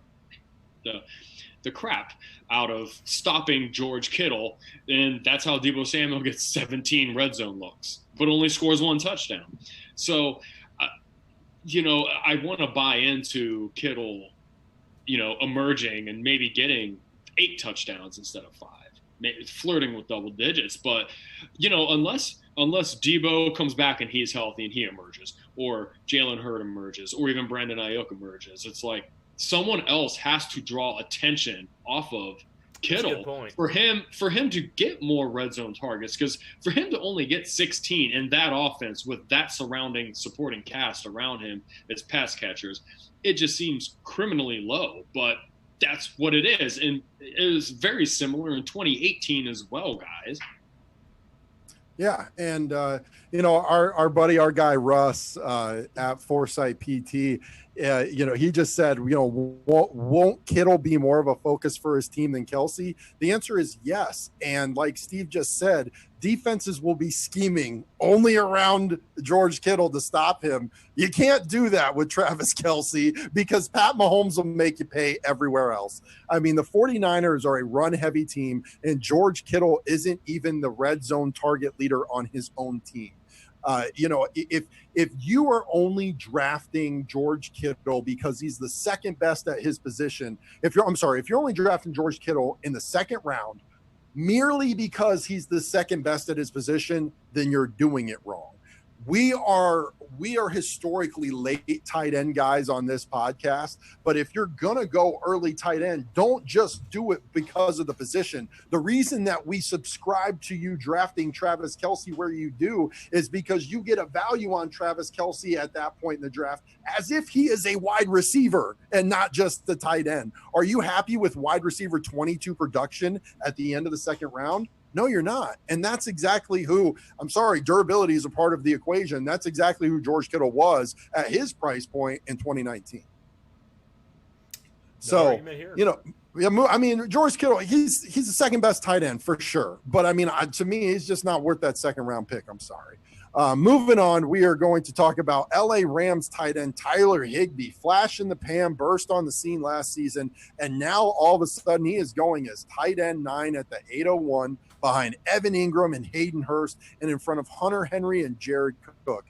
crap out of stopping George Kittle, and that's how Deebo Samuel gets 17 red zone looks, but only scores 1 touchdown. So, I want to buy into Kittle, emerging and maybe getting 8 touchdowns instead of 5. Flirting with double digits, but unless Deebo comes back and he's healthy and he emerges, or Jalen Hurd emerges, or even Brandon Ayuk emerges, it's like someone else has to draw attention off of Kittle for him to get more red zone targets, because for him to only get 16 in that offense with that surrounding supporting cast around him as pass catchers, it just seems criminally low. But that's what it is. And it was very similar in 2018 as well, guys. Yeah. And, our buddy, our guy, Russ at Foresight PT, he just said, won't Kittle be more of a focus for his team than Kelsey? The answer is yes. And like Steve just said, defenses will be scheming only around George Kittle to stop him. You can't do that with Travis Kelsey, because Pat Mahomes will make you pay everywhere else. I mean, the 49ers are a run-heavy team, and George Kittle isn't even the red zone target leader on his own team. If you are only drafting George Kittle because he's the second best at his position, if you're only drafting George Kittle in the second round merely because he's the second best at his position, then you're doing it wrong. We are historically late tight end guys on this podcast, but if you're going to go early tight end, don't just do it because of the position. The reason that we subscribe to you drafting Travis Kelsey where you do is because you get a value on Travis Kelsey at that point in the draft as if he is a wide receiver and not just the tight end. Are you happy with wide receiver 22 production at the end of the second round? No, you're not. And that's exactly who, durability is a part of the equation. That's exactly who George Kittle was at his price point in 2019. So, George Kittle, he's the second best tight end for sure. But to me, he's just not worth that second round pick. I'm sorry. Moving on, we are going to talk about LA Rams tight end Tyler Higbee, flash in the pan, burst on the scene last season, and now all of a sudden he is going as tight end 9 at the 801 behind Evan Ingram and Hayden Hurst, and in front of Hunter Henry and Jared Cook.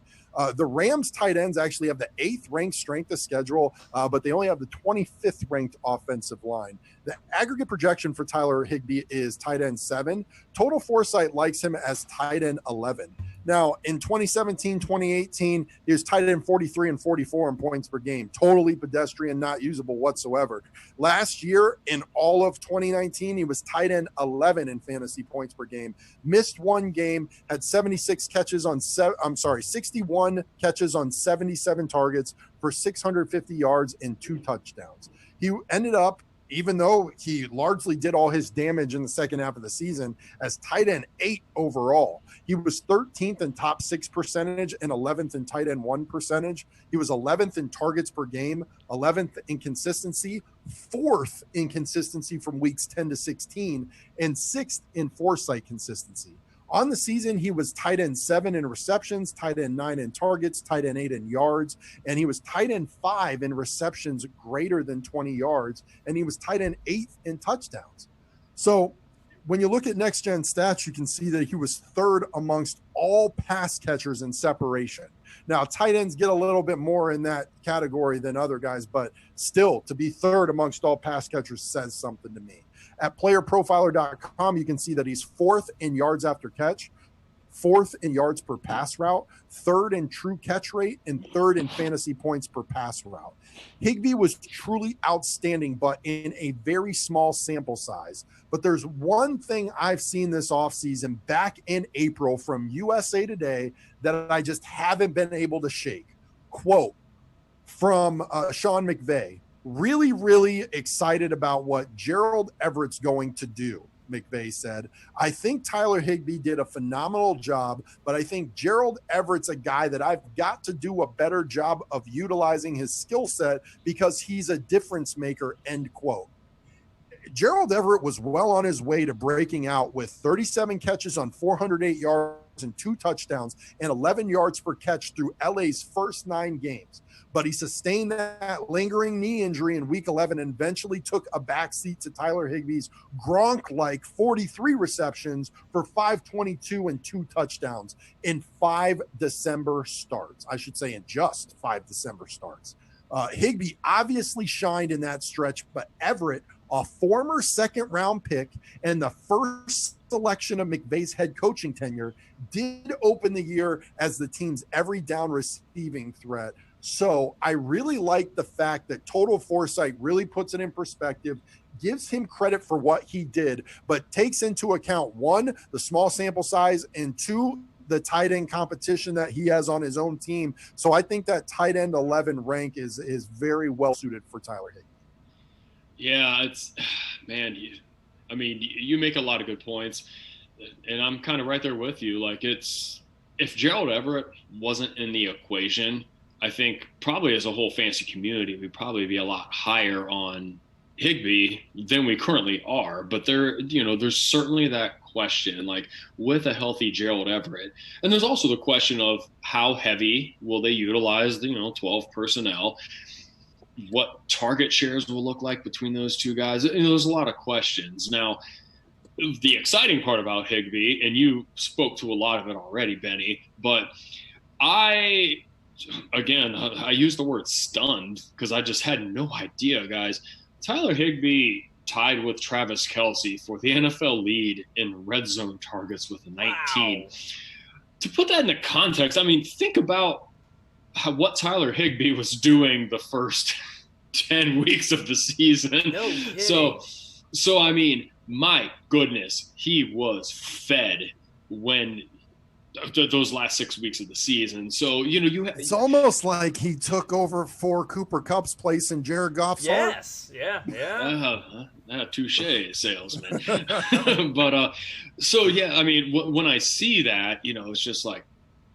The Rams tight ends actually have the 8th ranked strength of schedule, but they only have the 25th ranked offensive line. The aggregate projection for Tyler Higbee is tight end 7. Total Foresight likes him as tight end 11. Now, in 2017, 2018, he was tight end 43 and 44 in points per game. Totally pedestrian, not usable whatsoever. Last year, in all of 2019, he was tight end 11 in fantasy points per game. Missed one game, had 61 catches on 77 targets for 650 yards and 2 touchdowns. He ended up, even though he largely did all his damage in the second half of the season, as tight end 8 overall. He was 13th in top 6 percentage and 11th in tight end 1 percentage. He was 11th in targets per game, 11th in consistency, 4th in consistency from weeks 10 to 16, and 6th in Foresight consistency. On the season, he was tight end 7 in receptions, tight end 9 in targets, tight end 8 in yards, and he was tight end 5 in receptions greater than 20 yards, and he was tight end 8 in touchdowns. So when you look at next-gen stats, you can see that he was 3rd amongst all pass catchers in separation. Now, tight ends get a little bit more in that category than other guys, but still, to be 3rd amongst all pass catchers says something to me. At playerprofiler.com, you can see that he's 4th in yards after catch, 4th in yards per pass route, 3rd in true catch rate, and 3rd in fantasy points per pass route. Higbee was truly outstanding, but in a very small sample size. But there's one thing I've seen this offseason back in April from USA Today that I just haven't been able to shake. Quote from Sean McVay: Really, really excited about what Gerald Everett's going to do, McVay said. I think Tyler Higbee did a phenomenal job, but I think Gerald Everett's a guy that I've got to do a better job of utilizing his skill set because he's a difference maker, end quote. Gerald Everett was well on his way to breaking out with 37 catches on 408 yards and 2 touchdowns and 11 yards per catch through LA's first 9 games. But he sustained that lingering knee injury in week 11 and eventually took a backseat to Tyler Higbee's Gronk-like 43 receptions for 522 and 2 touchdowns in 5 December starts. I should say in just 5 December starts. Higbee obviously shined in that stretch, but Everett, a former second-round pick and the first selection of McVay's head coaching tenure, did open the year as the team's every down receiving threat. So I really like the fact that Total Foresight really puts it in perspective, gives him credit for what he did, but takes into account, 1, the small sample size, and 2, the tight end competition that he has on his own team. So I think that tight end 11 rank is very well suited for Tyler Higbee. Yeah, it's, man, you make a lot of good points, and I'm kind of right there with you. Like, if Gerald Everett wasn't in the equation, I think probably as a whole fantasy community, we'd probably be a lot higher on Higbee than we currently are. But there's certainly that question, like with a healthy Gerald Everett. And there's also the question of how heavy will they utilize the 12 personnel, what target shares will look like between those two guys. There's a lot of questions. Now, the exciting part about Higbee, and you spoke to a lot of it already, Benny, but I use the word stunned because I just had no idea, guys. Tyler Higbee tied with Travis Kelce for the NFL lead in red zone targets with 19. Wow. To put that into context, think about what Tyler Higbee was doing the first 10 weeks of the season. No kidding. So my goodness, he was fed when those last 6 weeks of the season. So, it's almost like he took over for Cooper Kupp's place in Jared Goff's heart. Yes. Yeah. Touche, salesman. But, when I see that, it's just like,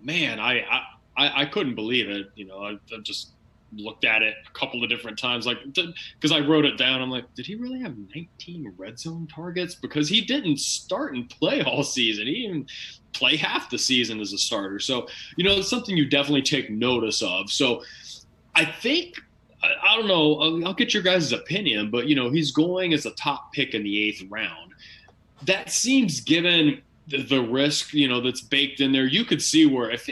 man, I couldn't believe it. I just looked at it a couple of different times, like, because I wrote it down. I'm like, did he really have 19 red zone targets? Because he didn't start and play all season. He didn't play half the season as a starter. So, it's something you definitely take notice of. So I think, I don't know, I'll get your guys' opinion, but, he's going as a top pick in the 8th round. That seems, given the risk, that's baked in there, you could see where if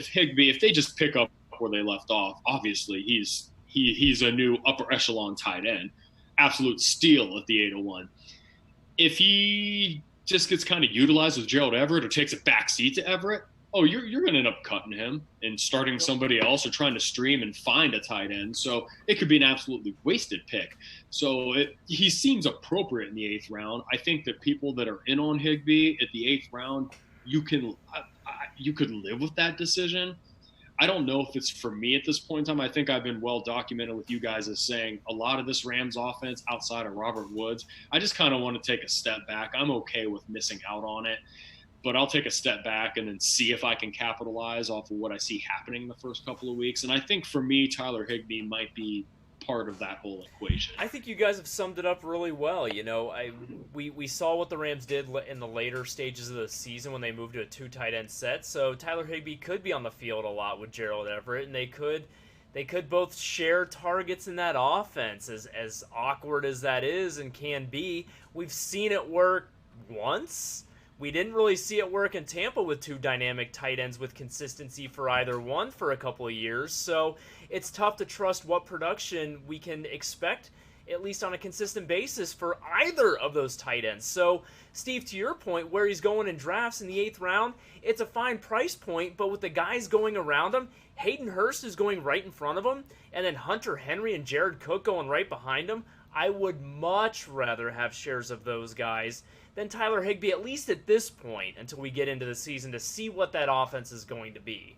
Higbee, if they just pick up where they left off, obviously he's a new upper echelon tight end, absolute steal at the 801. If he just gets kind of utilized with Gerald Everett or takes a backseat to Everett, you're going to end up cutting him and starting somebody else or trying to stream and find a tight end. So it could be an absolutely wasted pick. So he seems appropriate in the 8th round. I think that people that are in on Higbee at the 8th round, you could live with that decision. I don't know if it's for me at this point in time. I think I've been well documented with you guys as saying a lot of this Rams offense outside of Robert Woods, I just kind of want to take a step back. I'm okay with missing out on it, but I'll take a step back and then see if I can capitalize off of what I see happening in the first couple of weeks. And I think for me, Tyler Higbee might be part of that whole equation. I think you guys have summed it up really well. We saw what the Rams did in the later stages of the season when they moved to a 2 tight end set. So Tyler Higbee could be on the field a lot with Gerald Everett, and they could both share targets in that offense. As awkward as that is and can be, we've seen it work once. We didn't really see it work in Tampa with 2 dynamic tight ends with consistency for either one for a couple of years. So it's tough to trust what production we can expect, at least on a consistent basis, for either of those tight ends. So, Steve, to your point, where he's going in drafts in the 8th round, it's a fine price point, but with the guys going around him, Hayden Hurst is going right in front of him, and then Hunter Henry and Jared Cook going right behind him, I would much rather have shares of those guys than Tyler Higbee, at least at this point, until we get into the season to see what that offense is going to be.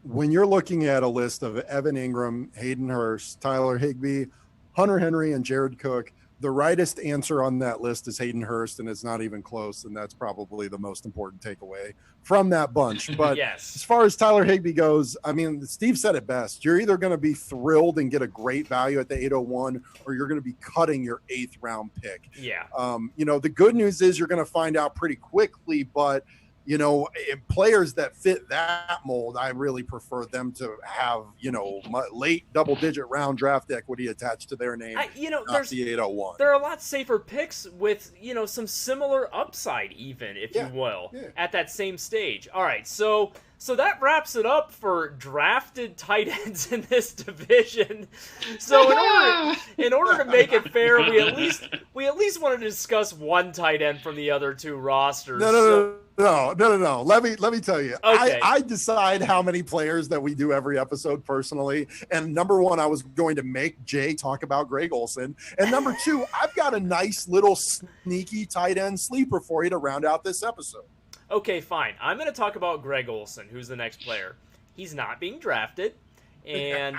when you're looking at a list of Evan Ingram, Hayden Hurst, Tyler Higbee, Hunter Henry, and Jared Cook, the rightest answer on that list is Hayden Hurst, and it's not even close. And that's probably the most important takeaway from that bunch. But yes. As far as Tyler Higbee goes, I mean, Steve said it best. You're either going to be thrilled and get a great value at the 801, or you're going to be cutting your 8th round pick. Yeah. The good news is you're going to find out pretty quickly, but players that fit that mold, I really prefer them to have, late double-digit round draft equity attached to their name. There's the 801. There are a lot safer picks with, some similar upside, even, if you will, at that same stage. All right, so that wraps it up for drafted tight ends in this division. So in order to make it fair, we at least want to discuss one tight end from the other two rosters. No. Let me tell you. Okay. I decide how many players that we do every episode personally. And number one, I was going to make Jay talk about Greg Olsen. And number two, I've got a nice little sneaky tight end sleeper for you to round out this episode. Okay, fine. I'm going to talk about Greg Olsen, who's the next player. He's not being drafted, and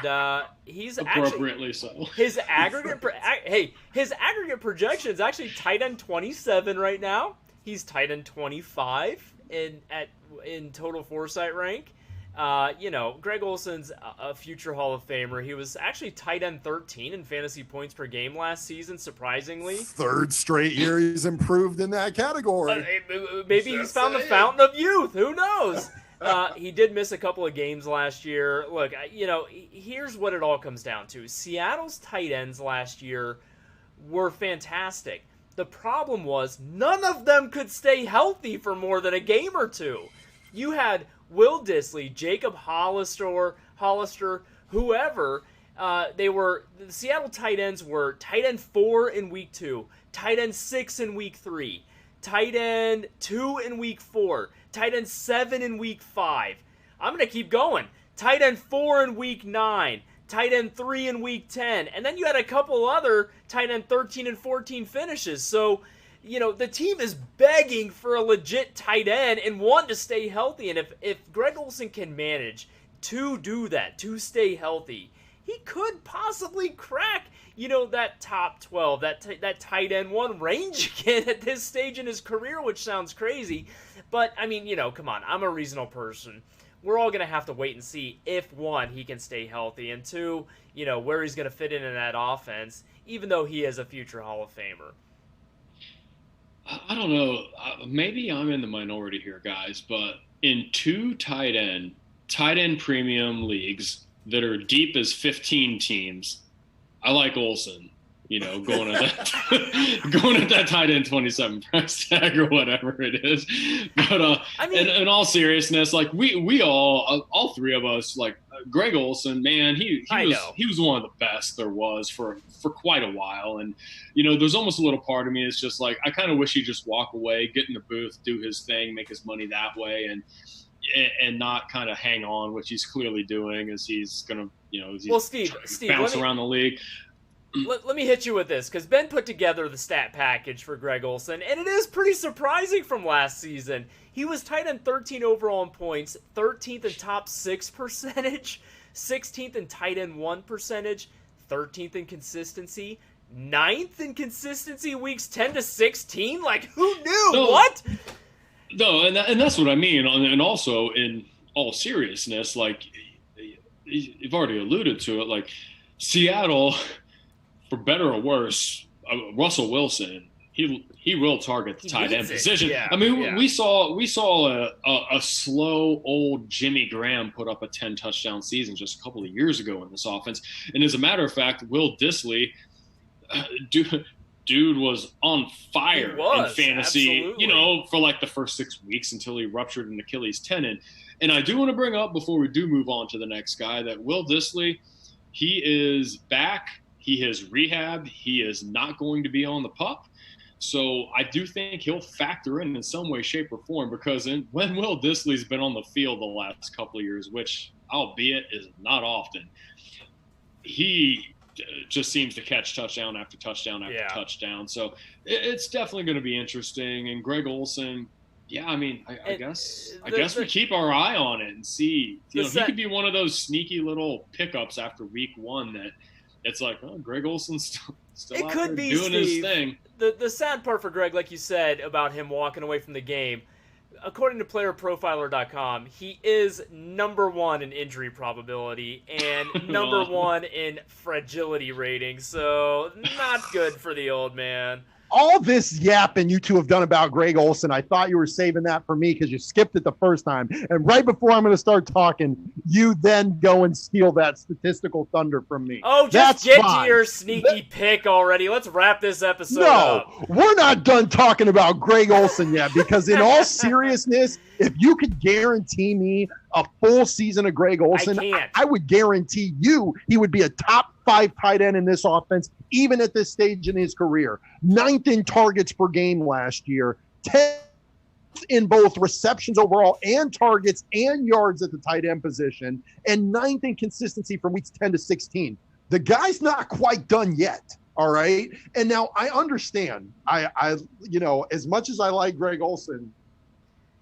he's appropriately actually, so. His aggregate projection is actually tight end 27 right now. He's tight end 25 in total Foresight rank. Greg Olsen's a future Hall of Famer. He was actually tight end 13 in fantasy points per game last season, surprisingly. 3rd straight year he's improved in that category. Maybe he's found the fountain of youth. Who knows? He did miss a couple of games last year. Look, here's what it all comes down to. Seattle's tight ends last year were fantastic. The problem was none of them could stay healthy for more than a game or two. You had Will Dissly, Jacob Hollister, whoever. The Seattle tight ends were tight end 4 in week 2, tight end 6 in week 3, tight end 2 in week 4, tight end 7 in week 5. I'm going to keep going. Tight end 4 in week 9. Tight end 3 in week 10, and then you had a couple other tight end 13 and 14 finishes. So, the team is begging for a legit tight end and want to stay healthy. And if Greg Olsen can manage to do that, to stay healthy, he could possibly crack, that top 12, that tight end 1 range again at this stage in his career, which sounds crazy. But, I mean, come on, I'm a reasonable person. We're all going to have to wait and see if, 1, he can stay healthy, and 2, where he's going to fit in that offense, even though he is a future Hall of Famer. I don't know. Maybe I'm in the minority here, guys, but in 2 tight end premium leagues that are deep as 15 teams, I like Olsen. Going at that tight end 27 price tag or whatever it is. But in all seriousness, like we all 3 of us, like Greg Olsen, man, he was one of the best there was for quite a while. And there's almost a little part of me that's just like, I kind of wish he'd just walk away, get in the booth, do his thing, make his money that way, and not kind of hang on, which he's clearly doing, as he's gonna Steve, bounce around the league. Let me hit you with this, because Ben put together the stat package for Greg Olsen, and it is pretty surprising from last season. He was tight end 13 overall in points, 13th in top 6 percentage, 16th in tight end 1 percentage, 13th in consistency, 9th in consistency weeks 10 to 16. Like, who knew? What? No, and that's what I mean. And also, in all seriousness, like you've already alluded to it, like Seattle, for better or worse, Russell Wilson, he will target the tight end position. Yeah, I mean, we saw a slow old Jimmy Graham put up a 10 touchdown season just a couple of years ago in this offense. And as a matter of fact, Will Dissly, dude was on fire in fantasy, absolutely. For like the first 6 weeks until he ruptured an Achilles tendon. And I do want to bring up, before we do move on to the next guy, that Will Dissly, he is back. He has rehabbed. He is not going to be on the PUP. So I do think he'll factor in some way, shape, or form, because when Will Dissly's been on the field the last couple of years, which albeit is not often, he just seems to catch touchdown after touchdown after touchdown. So it's definitely going to be interesting. And Greg Olsen, Yeah, I mean, I guess we keep our eye on it and see. He could be one of those sneaky little pickups after week 1 that it's like, oh, Greg Olson's still out there doing his thing. The sad part for Greg, like you said, about him walking away from the game, according to playerprofiler.com, he is number 1 in injury probability and number 1 in fragility rating. So not good for the old man. All this yapping you two have done about Greg Olson, I thought you were saving that for me because you skipped it the first time. And right before I'm going to start talking, you then go and steal that statistical thunder from me. Oh, just get to your sneaky pick already. Let's wrap this episode up. No, we're not done talking about Greg Olson yet, because in all seriousness, if you could guarantee me a full season of Greg Olson, I would guarantee you he would be a top 5 tight end in this offense, even at this stage in his career. 9th in targets per game last year, 10th in both receptions overall and targets and yards at the tight end position, and 9th in consistency from weeks 10 to 16. The guy's not quite done yet. All right. And now I understand. I as much as I like Greg Olson,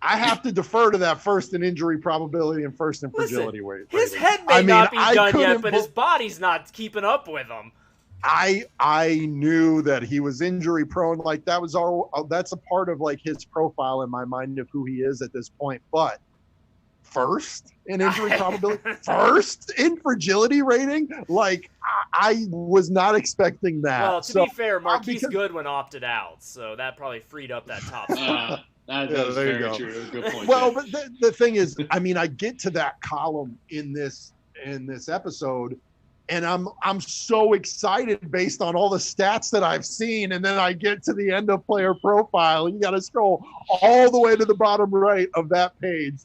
I have to defer to that first in injury probability and first in fragility weight. His head may not be done yet, but his body's not keeping up with him. I knew that he was injury prone. Like that's a part of like his profile in my mind of who he is at this point. But first in injury probability, first in fragility rating, like I was not expecting that. Well, to be fair, Marquise Goodwin opted out, so that probably freed up that top spot. That's very true. Good point. Well, but the thing is, I mean, I get to that column in this episode, and I'm so excited based on all the stats that I've seen, and then I get to the end of player profile. You got to scroll all the way to the bottom right of that page,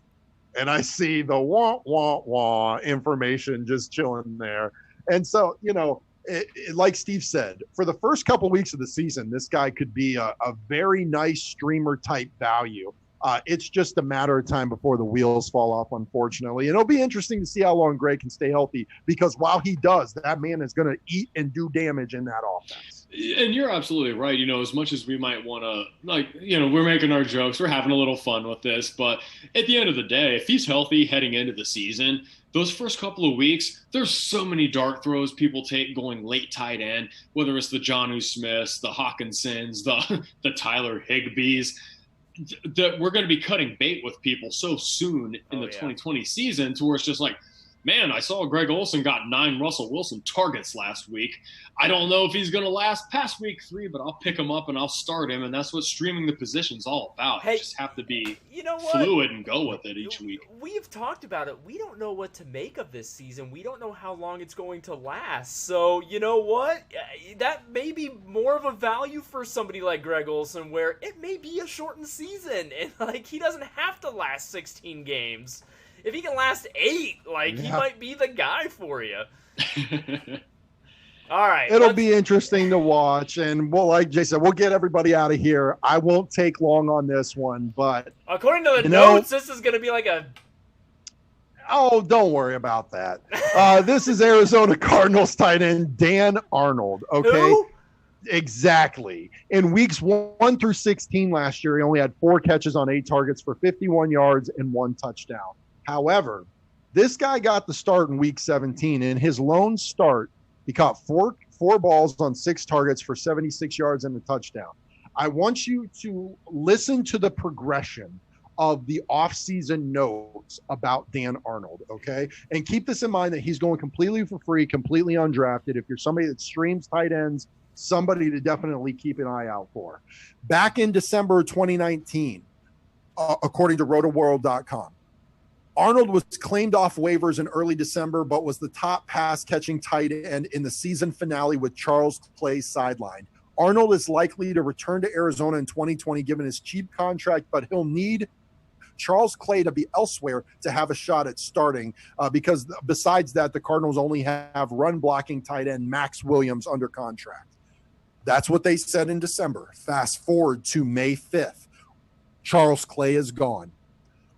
and I see the wah information just chilling there. And so, like Steve said, for the first couple weeks of the season, this guy could be a very nice streamer type value. It's just a matter of time before the wheels fall off, unfortunately. And it'll be interesting to see how long Greg can stay healthy, because while he does, that man is going to eat and do damage in that offense. And you're absolutely right. As much as we might want to, we're making our jokes, we're having a little fun with this, but at the end of the day, if he's healthy heading into the season, those first couple of weeks, there's so many dart throws people take going late tight end, whether it's the Jonnu Smiths, the Hawkinsons, the Tyler Higbees, that we're going to be cutting bait with people so soon in the 2020 season, to where it's just like, man, I saw Greg Olson got 9 Russell Wilson targets last week. I don't know if he's going to last past week 3, but I'll pick him up and I'll start him. And that's what streaming the position's all about. Hey, you just have to be fluid and go with it each week. We've talked about it. We don't know what to make of this season. We don't know how long it's going to last. So, you know what? That may be more of a value for somebody like Greg Olson, where it may be a shortened season. And, he doesn't have to last 16 games. If he can last 8, he might be the guy for you. All right. It'll be interesting to watch. And like Jay said, we'll get everybody out of here. I won't take long on this one, but according to the notes, this is going to be like a... Oh, don't worry about that. This is Arizona Cardinals tight end Dan Arnold. Okay. Who? Exactly. In weeks 1 through 16 last year, he only had 4 catches on 8 targets for 51 yards and 1 touchdown. However, this guy got the start in week 17. In his lone start, he caught four balls on 6 targets for 76 yards and a touchdown. I want you to listen to the progression of the offseason notes about Dan Arnold, okay? And keep this in mind that he's going completely for free, completely undrafted. If you're somebody that streams tight ends, somebody to definitely keep an eye out for. Back in December 2019, according to rotoworld.com, Arnold was claimed off waivers in early December, but was the top pass-catching tight end in the season finale with Charles Clay sidelined. Arnold is likely to return to Arizona in 2020 given his cheap contract, but he'll need Charles Clay to be elsewhere to have a shot at starting because besides that, the Cardinals only have run-blocking tight end Max Williams under contract. That's what they said in December. Fast forward to May 5th. Charles Clay is gone.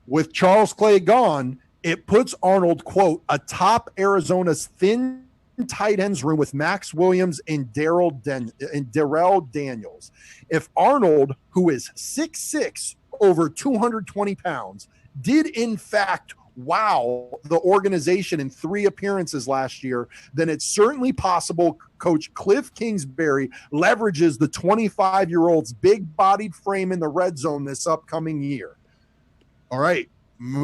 With Charles Clay gone, it puts Arnold, quote, atop Arizona's thin tight ends room with Max Williams and Darrell Daniels. If Arnold, who is 6'6", over 220 pounds, did in fact wow the organization in 3 appearances last year, then it's certainly possible Coach Cliff Kingsbury leverages the 25-year-old's big-bodied frame in the red zone this upcoming year. All right,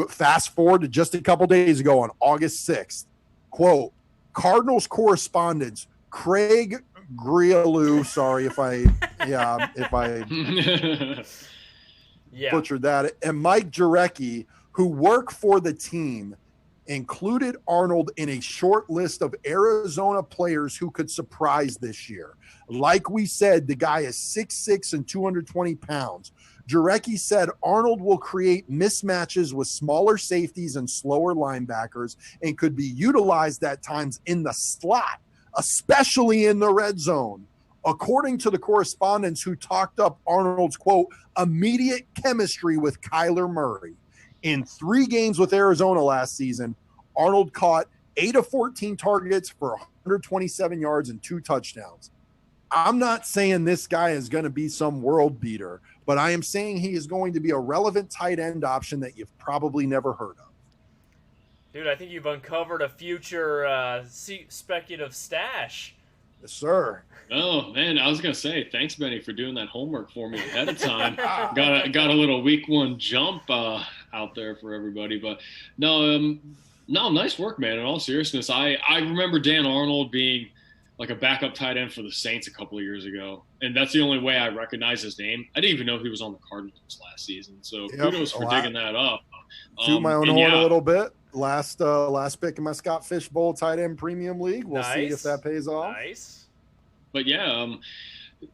fast forward to just a couple days ago on August 6th. Quote, Cardinals correspondents Craig Grialou, sorry if I butchered that, and Mike Jarecki, who work for the team, included Arnold in a short list of Arizona players who could surprise this year. Like we said, the guy is 6'6" and 220 pounds. Jarecki said Arnold will create mismatches with smaller safeties and slower linebackers and could be utilized at times in the slot, especially in the red zone. According to the correspondents who talked up Arnold's, quote, immediate chemistry with Kyler Murray. In 3 games with Arizona last season, Arnold caught 8 of 14 targets for 127 yards and 2 touchdowns. I'm not saying this guy is going to be some world beater, but I am saying he is going to be a relevant tight end option that you've probably never heard of. Dude, I think you've uncovered a future speculative stash. Yes, sir. Oh man, I was gonna say thanks, Benny, for doing that homework for me ahead of time. got a little week 1 jump out there for everybody, but no, nice work, man. In all seriousness, I remember Dan Arnold being like a backup tight end for the Saints a couple of years ago, and that's the only way I recognize his name. I didn't even know he was on the Cardinals last season, so kudos for digging that up. Toot my own horn a little bit. Last pick in my Scott Fish Bowl tight end premium league. We'll see if that pays off. Nice. But yeah,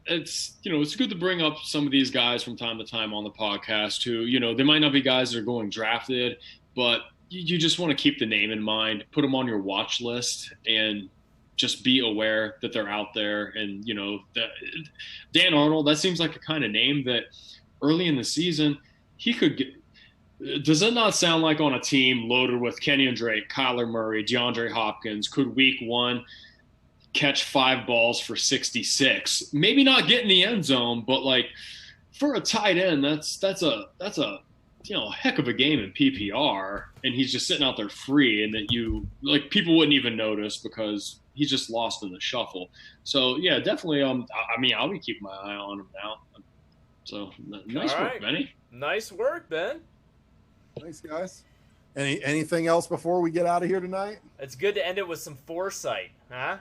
it's it's good to bring up some of these guys from time to time on the podcast who they might not be guys that are going drafted, but you just want to keep the name in mind, put them on your watch list, and just be aware that they're out there. And Dan Arnold, that seems like a kind of name that early in the season he could get. Does it not sound like on a team loaded with Kenyon Drake, Kyler Murray, DeAndre Hopkins, could week 1 catch 5 balls for 66? Maybe not get in the end zone, but like for a tight end, that's a heck of a game in PPR, and he's just sitting out there free, and that people wouldn't even notice because he's just lost in the shuffle. So yeah, definitely. I'll be keeping my eye on him now. So nice work, Benny. Nice work, Ben. Thanks, guys. Anything else before we get out of here tonight? It's good to end it with some foresight, huh?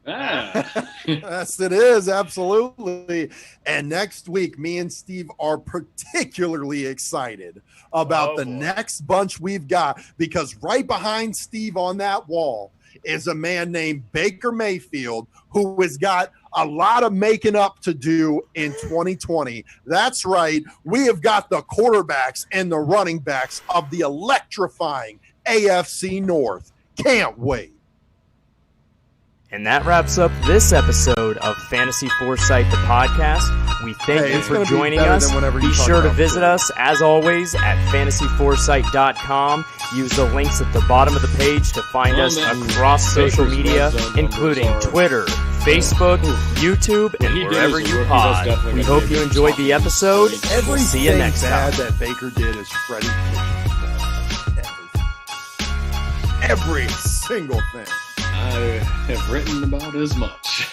Yes, it is. Absolutely. And next week, me and Steve are particularly excited about the next bunch we've got, because right behind Steve on that wall is a man named Baker Mayfield, who has got a lot of making up to do in 2020. That's right. We have got the quarterbacks and the running backs of the electrifying AFC North. Can't wait. And that wraps up this episode of Fantasy Foresight, the podcast. We thank you for joining us. Be sure to visit us, as always, at fantasyforesight.com. Use the links at the bottom of the page to find us across social media, including Twitter, Facebook, YouTube, and wherever you pod. We hope you enjoyed the episode, and we'll see you next time. Everything that Baker did is Freddie. Every single thing. I have written about as much.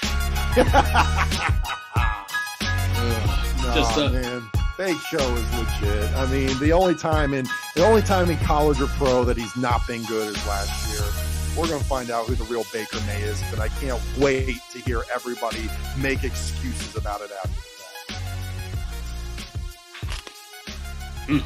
Man, Fake Show is legit. I mean, the only time in college or pro that he's not been good is last year. We're gonna find out who the real Baker May is, but I can't wait to hear everybody make excuses about it after that.